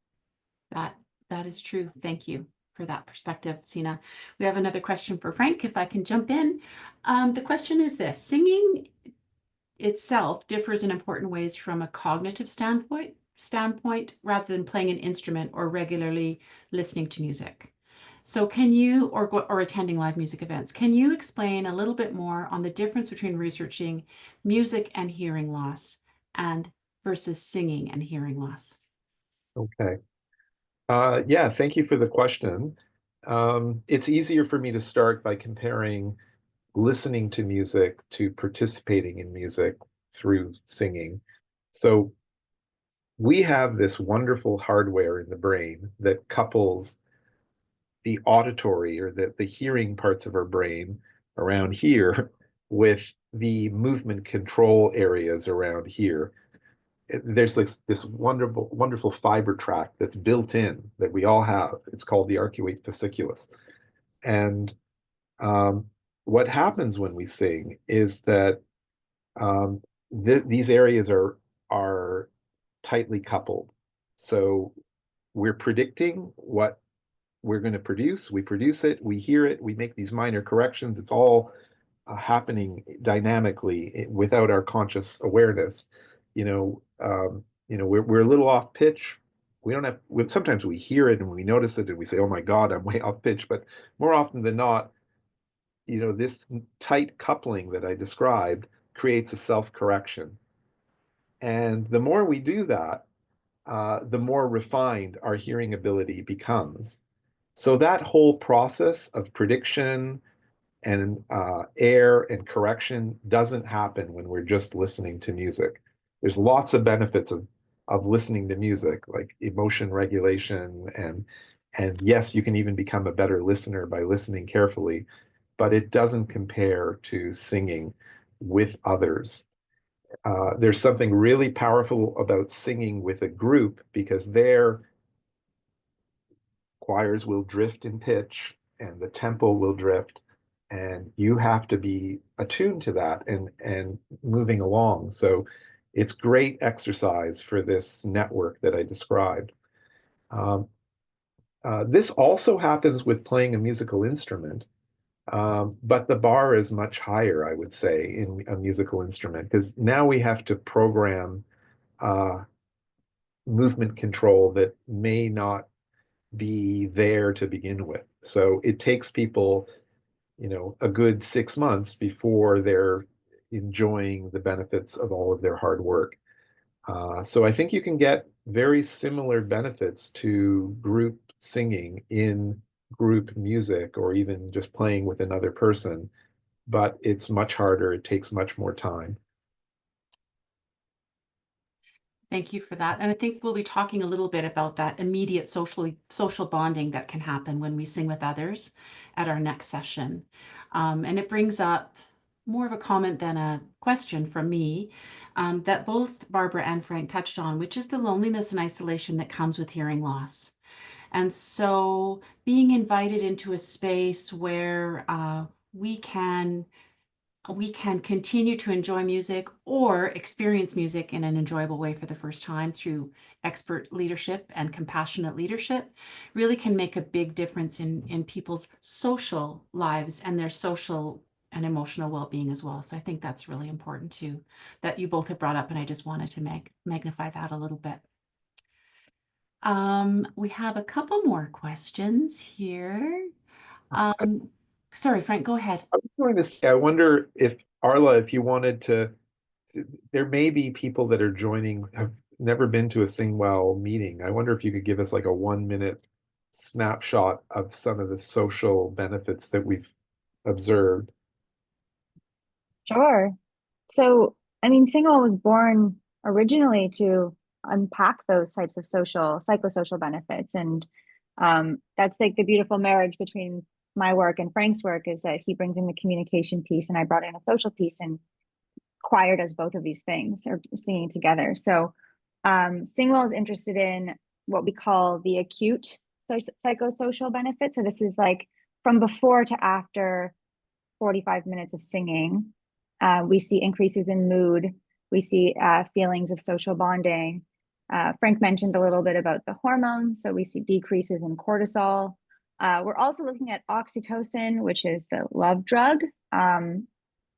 That is true. Thank you for that perspective, Sina. We have another question for Frank, if I can jump in. The question is this: singing itself differs in important ways from a cognitive standpoint rather than playing an instrument or regularly listening to music. So can you, or attending live music events, can you explain a little bit more on the difference between researching music and hearing loss and versus singing and hearing loss? Okay. Yeah, thank you for the question. It's easier for me to start by comparing listening to music to participating in music through singing. So we have this wonderful hardware in the brain that couples the auditory or the hearing parts of our brain around here with the movement control areas around here. There's this wonderful fiber tract that's built in that we all have. It's called the arcuate fasciculus. And what happens when we sing is that these areas are tightly coupled. So we're predicting what we're going to produce. We produce it, we hear it, we make these minor corrections. It's all happening dynamically without our conscious awareness. We're a little off pitch. We don't have. Sometimes we hear it and we notice it and we say, "Oh my God, I'm way off pitch." But more often than not, this tight coupling that I described creates a self-correction. And the more we do that, the more refined our hearing ability becomes. So that whole process of prediction and air and correction doesn't happen when we're just listening to music. There's lots of benefits of listening to music, like emotion regulation, and yes, you can even become a better listener by listening carefully, but it doesn't compare to singing with others. There's something really powerful about singing with a group because their choirs will drift in pitch and the tempo will drift, and you have to be attuned to that and moving along. So it's great exercise for this network that I described. This also happens with playing a musical instrument. But the bar is much higher, I would say, in a musical instrument, because now we have to program movement control that may not be there to begin with. So it takes people, a good 6 months before they're enjoying the benefits of all of their hard work. So I think you can get very similar benefits to group singing in group music or even just playing with another person, but it's much harder. It takes much more time. Thank you for that. And I think we'll be talking a little bit about that immediate social bonding that can happen when we sing with others at our next session. And it brings up more of a comment than a question from me that both Barbara and Frank touched on, which is the loneliness and isolation that comes with hearing loss. And so being invited into a space where we can continue to enjoy music or experience music in an enjoyable way for the first time through expert leadership and compassionate leadership really can make a big difference in people's social lives and their social and emotional well-being as well. So I think that's really important too, that you both have brought up, and I just wanted to magnify that a little bit. We have a couple more questions here. Sorry, Frank, go ahead. I was going to say, I wonder if, Arla, if you wanted to, there may be people that are joining, have never been to a SingWell meeting. I wonder if you could give us like a 1-minute snapshot of some of the social benefits that we've observed. Sure. So, I mean, SingWell was born originally to unpack those types of psychosocial benefits. And that's like the beautiful marriage between my work and Frank's work, is that he brings in the communication piece and I brought in a social piece, and choir does both of these things, or singing together. So SingWell is interested in what we call the acute psychosocial benefits. So this is like from before to after 45 minutes of singing. We see increases in mood. We see feelings of social bonding. Frank mentioned a little bit about the hormones. So we see decreases in cortisol. We're also looking at oxytocin, which is the love drug.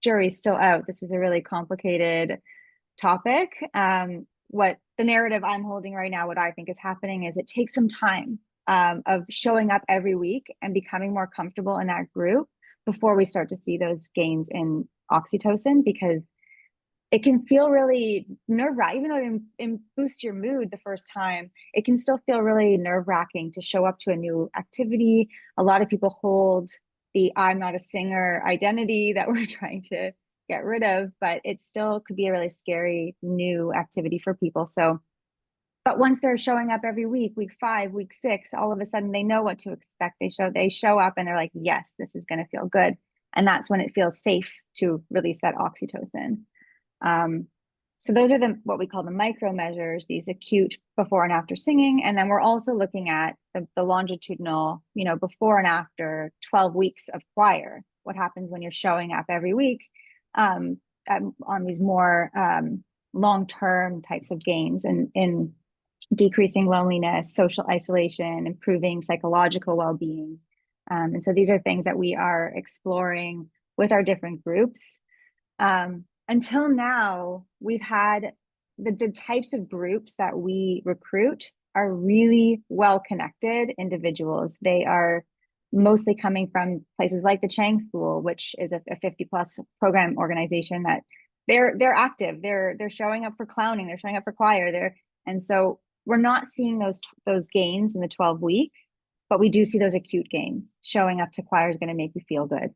Jury's still out. This is a really complicated topic. What the narrative I'm holding right now, what I think is happening is it takes some time of showing up every week and becoming more comfortable in that group before we start to see those gains in oxytocin, because it can feel really nerve-wracking. Even though it boosts your mood the first time, it can still feel really nerve-wracking to show up to a new activity. A lot of people hold the I'm not a singer identity that we're trying to get rid of, but it still could be a really scary new activity for people. So, but once they're showing up every week, week 5, week 6, all of a sudden they know what to expect. They show up and they're like, yes, this is going to feel good. And that's when it feels safe to release that oxytocin. So those are what we call the micro measures, these acute before and after singing. And then we're also looking at the longitudinal, before and after 12 weeks of choir. What happens when you're showing up every week on these more long-term types of gains in decreasing loneliness, social isolation, improving psychological well-being. And so these are things that we are exploring with our different groups. Until now, we've had the types of groups that we recruit are really well-connected individuals. They are mostly coming from places like the Chang School, which is a 50+ program organization that they're active. They're showing up for clowning. They're showing up for choir. And so we're not seeing those gains in the 12 weeks, but we do see those acute gains. Showing up to choir is going to make you feel good.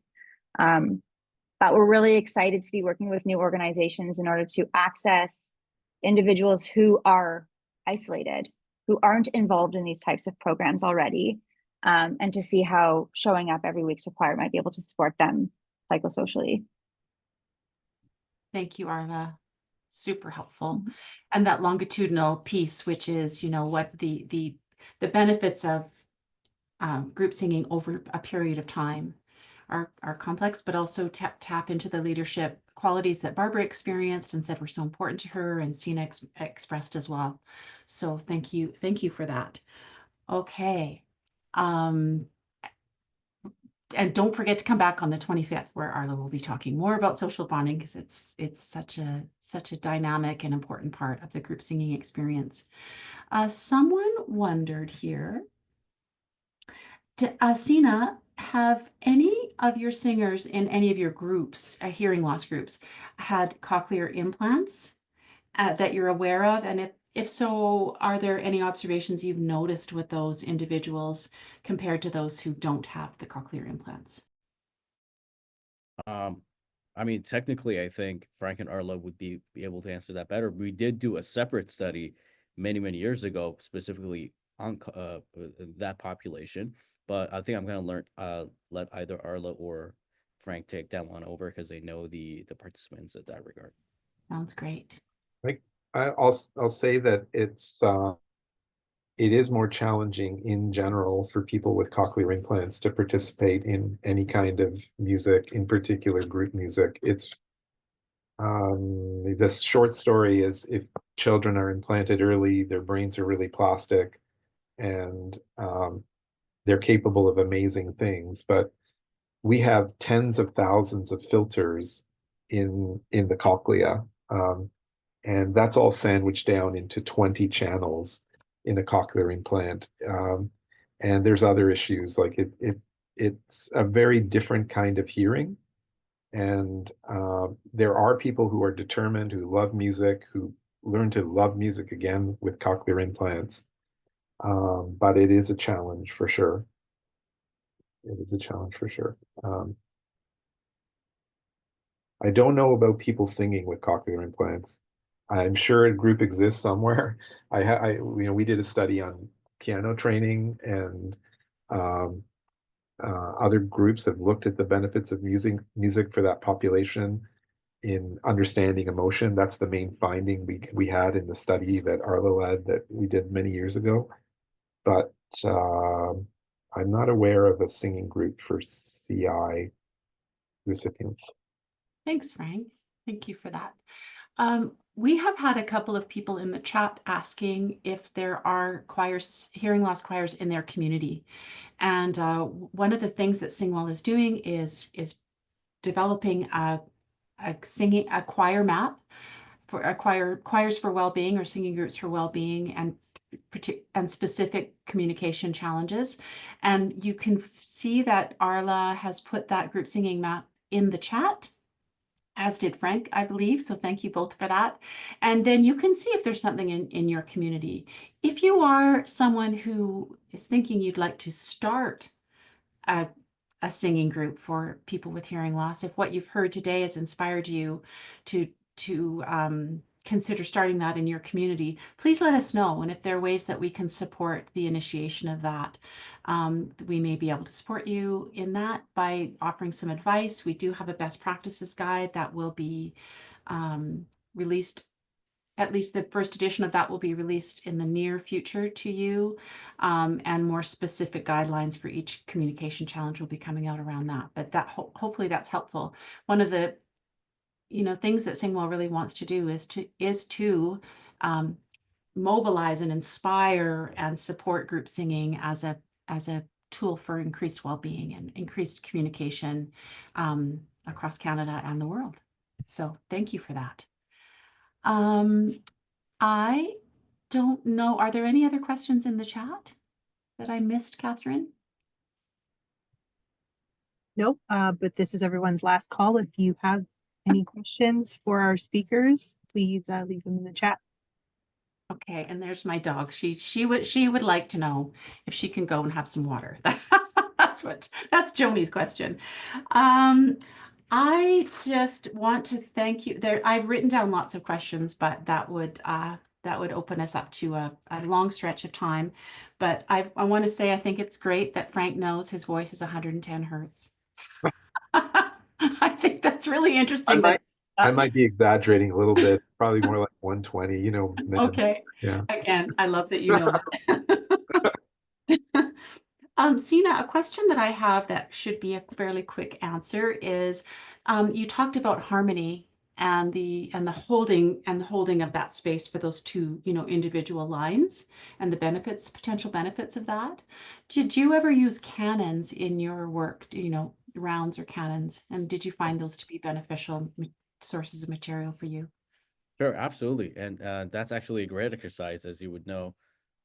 But we're really excited to be working with new organizations in order to access individuals who are isolated, who aren't involved in these types of programs already, and to see how showing up every week to choir might be able to support them psychosocially. Thank you, Arla. Super helpful. And that longitudinal piece, which is, what the benefits of group singing over a period of time are complex, but also tap into the leadership qualities that Barbara experienced and said were so important to her, and Sina expressed as well. So thank you for that. Okay. And don't forget to come back on the 25th, where Arla will be talking more about social bonding, because it's such a dynamic and important part of the group singing experience. Someone wondered here, Sina, have any of your singers in any of your groups, hearing loss groups, had cochlear implants that you're aware of? And if so, are there any observations you've noticed with those individuals compared to those who don't have the cochlear implants? Technically, I think Frank and Arla would be able to answer that better. We did do a separate study many years ago, specifically on that population. But I think I'm going to let either Arla or Frank take that one over, because they know the participants in that regard. Sounds great. I'll say that it is more challenging in general for people with cochlear implants to participate in any kind of music, in particular group music. It's this short story is, if children are implanted early, their brains are really plastic, and they're capable of amazing things. But we have tens of thousands of filters in the cochlea, and that's all sandwiched down into 20 channels in a cochlear implant. And there's other issues, like it's a very different kind of hearing. And there are people who are determined, who love music, who learn to love music again with cochlear implants. But it is a challenge for sure. It is a challenge for sure. I don't know about people singing with cochlear implants. I'm sure a group exists somewhere. We did a study on piano training, and other groups have looked at the benefits of music for that population in understanding emotion. That's the main finding we had in the study that Arla led, that we did many years ago. But I'm not aware of a singing group for CI recipients. Thanks, Frank. Thank you for that. We have had a couple of people in the chat asking if there are choirs, hearing loss choirs in their community. And one of the things that SingWell is doing is developing a choir map for choirs for wellbeing, or singing groups for wellbeing, and and specific communication challenges. And you can see that Arla has put that group singing map in the chat, as did Frank, I believe. So thank you both for that. And then you can see if there's something in your community. If you are someone who is thinking you'd like to start a singing group for people with hearing loss, if what you've heard today has inspired you to consider starting that in your community, please let us know. And if there are ways that we can support the initiation of that, we may be able to support you in that by offering some advice. We do have a best practices guide that will be released. At least the first edition of that will be released in the near future to you, and more specific guidelines for each communication challenge will be coming out around that. But that hopefully that's helpful. One of the things that SingWell really wants to do is to mobilize and inspire and support group singing as a tool for increased well-being and increased communication across Canada and the world. So thank you for that. I don't know. Are there any other questions in the chat that I missed, Catherine? Nope, but this is everyone's last call. If you have any questions for our speakers, please leave them in the chat. Okay, and there's my dog. She would like to know if she can go and have some water. That's Joni's question. I just want to thank you. I've written down lots of questions, but that would open us up to a long stretch of time. But I want to say I think it's great that Frank knows his voice is 110 hertz. I think that's really interesting. I might be exaggerating a little bit, probably more like 120, Okay. Yeah. Again, I love that you know that. Sina, a question that I have that should be a fairly quick answer is, you talked about harmony and the holding of that space for those two, individual lines and the potential benefits of that. Did you ever use canons in your work, rounds or canons, and did you find those to be beneficial sources of material for you? Sure, absolutely. And that's actually a great exercise, as you would know,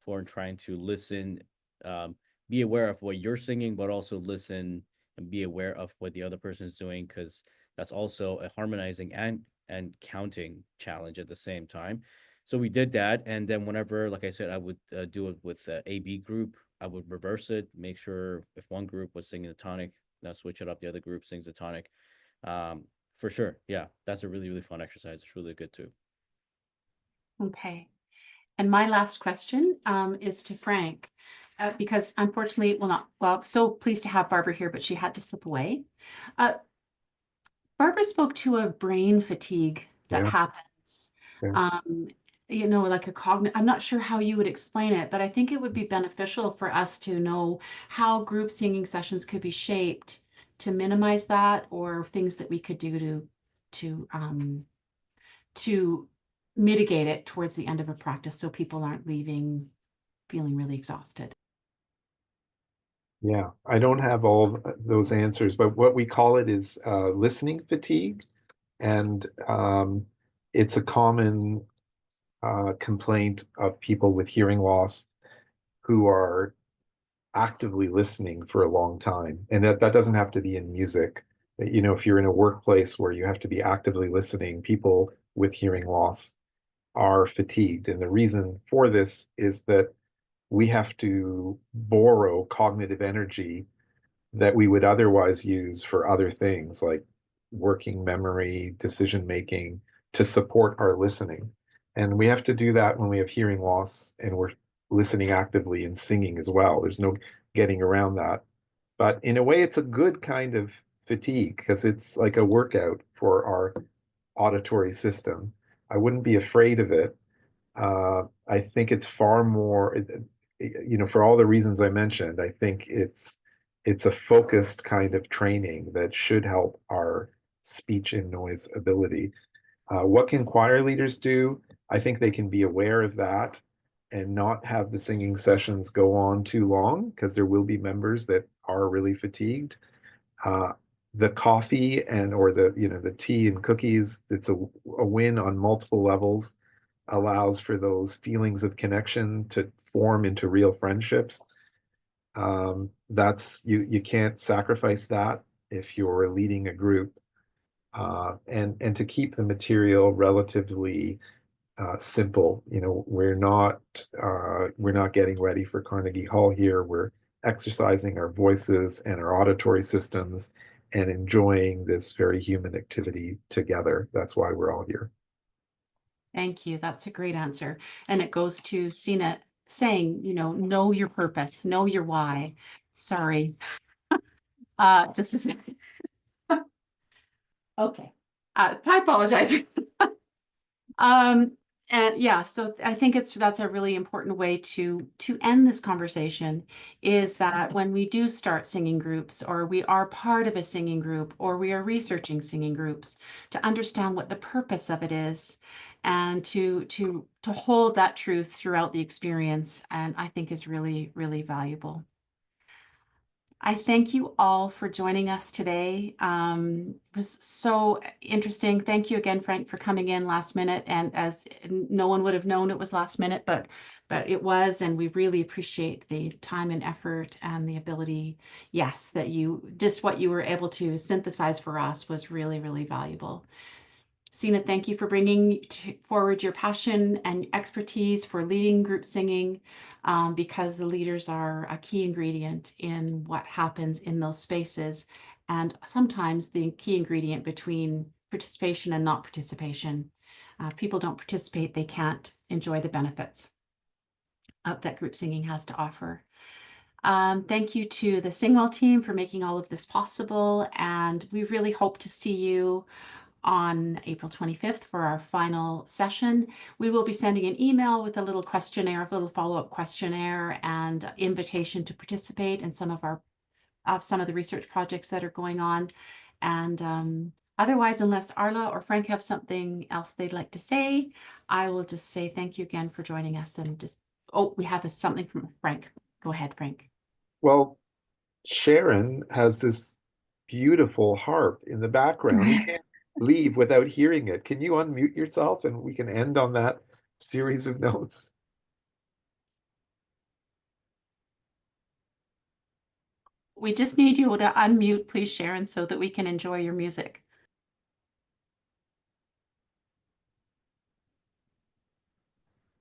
for trying to listen, be aware of what you're singing, but also listen and be aware of what the other person is doing, because that's also a harmonizing and counting challenge at the same time. So we did that. And then whenever, like I said, I would do it with the AB group, I would reverse it, make sure if one group was singing a tonic, now switch it up, the other group sings a tonic. For sure. Yeah, that's a really, really fun exercise. It's really good too. Okay. And my last question is to Frank, because unfortunately, so pleased to have Barbara here, but she had to slip away. Barbara spoke to a brain fatigue that happens. Yeah. Like a cognitive, I'm not sure how you would explain it, but I think it would be beneficial for us to know how group singing sessions could be shaped to minimize that, or things that we could do to mitigate it towards the end of a practice so people aren't leaving feeling really exhausted. Yeah, I don't have all of those answers, but what we call it is listening fatigue. And it's a common complaint of people with hearing loss who are actively listening for a long time. And that doesn't have to be in music. If you're in a workplace where you have to be actively listening, people with hearing loss are fatigued. And the reason for this is that we have to borrow cognitive energy that we would otherwise use for other things like working memory, decision making, to support our listening. And we have to do that when we have hearing loss and we're listening actively and singing as well. There's no getting around that. But in a way, it's a good kind of fatigue because it's like a workout for our auditory system. I wouldn't be afraid of it. I think it's far more, for all the reasons I mentioned, I think it's a focused kind of training that should help our speech and noise ability. What can choir leaders do? I think they can be aware of that and not have the singing sessions go on too long, because there will be members that are really fatigued. The coffee or the tea and cookies, it's a win on multiple levels. allows for those feelings of connection to form into real friendships. That's you can't sacrifice that if you're leading a group, and to keep the material relatively simple. You know, we're not getting ready for Carnegie Hall here. We're exercising our voices and our auditory systems and enjoying this very human activity together. That's why we're all here. Thank you. That's a great answer. And it goes to Sina saying, you know your purpose, know your why. Sorry. Just a second. Okay. I apologize. And yeah, so I think that's a really important way to end this conversation, is that when we do start singing groups, or we are part of a singing group, or we are researching singing groups, to understand what the purpose of it is, and to hold that truth throughout the experience, and I think is really, really valuable. I thank you all for joining us today. It was so interesting. Thank you again, Frank, for coming in last minute. And as no one would have known it was last minute, but it was, and we really appreciate the time and effort and the ability, yes, that what you were able to synthesize for us was really, really valuable. Sina, thank you for bringing forward your passion and expertise for leading group singing, because the leaders are a key ingredient in what happens in those spaces, and sometimes the key ingredient between participation and not participation. People don't participate, they can't enjoy the benefits that group singing has to offer. Thank you to the SingWell team for making all of this possible, and we really hope to see you on April 25th for our final session. We will be sending an email with a little questionnaire, a little follow-up questionnaire, and invitation to participate in some of the research projects that are going on. And otherwise, unless Arla or Frank have something else they'd like to say, I will just say thank you again for joining us. And we have something from Frank. Go ahead, Frank. Well, Sharon has this beautiful harp in the background. We can't leave without hearing it. Can you unmute yourself and we can end on that series of notes? We just need you to unmute, please, Sharon, so that we can enjoy your music.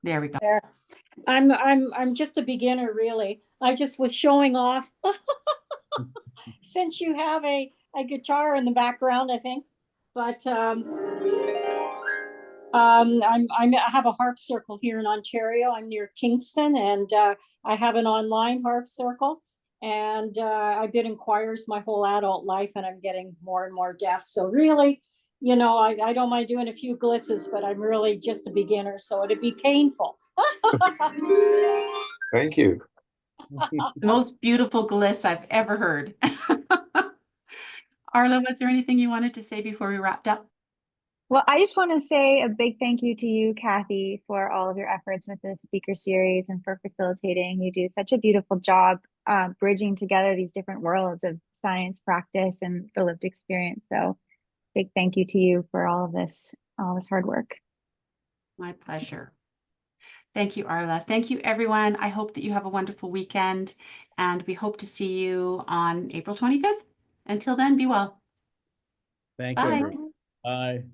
There we go. There. I'm just a beginner, really. I just was showing off. Since you have a guitar in the background, I think, but I have a harp circle here in Ontario. I'm near Kingston, and I have an online harp circle, and I've been in choirs my whole adult life, and I'm getting more and more deaf. So really, I don't mind doing a few glisses, but I'm really just a beginner, so it'd be painful. Thank you. The most beautiful gliss I've ever heard. Arla, was there anything you wanted to say before we wrapped up? Well, I just want to say a big thank you to you, Kathy, for all of your efforts with the speaker series and for facilitating. You do such a beautiful job bridging together these different worlds of science, practice, and the lived experience. So big thank you to you for all this hard work. My pleasure. Thank you, Arla. Thank you, everyone. I hope that you have a wonderful weekend, and we hope to see you on April 25th. Until then, be well. Thank Bye. you, everyone. Bye.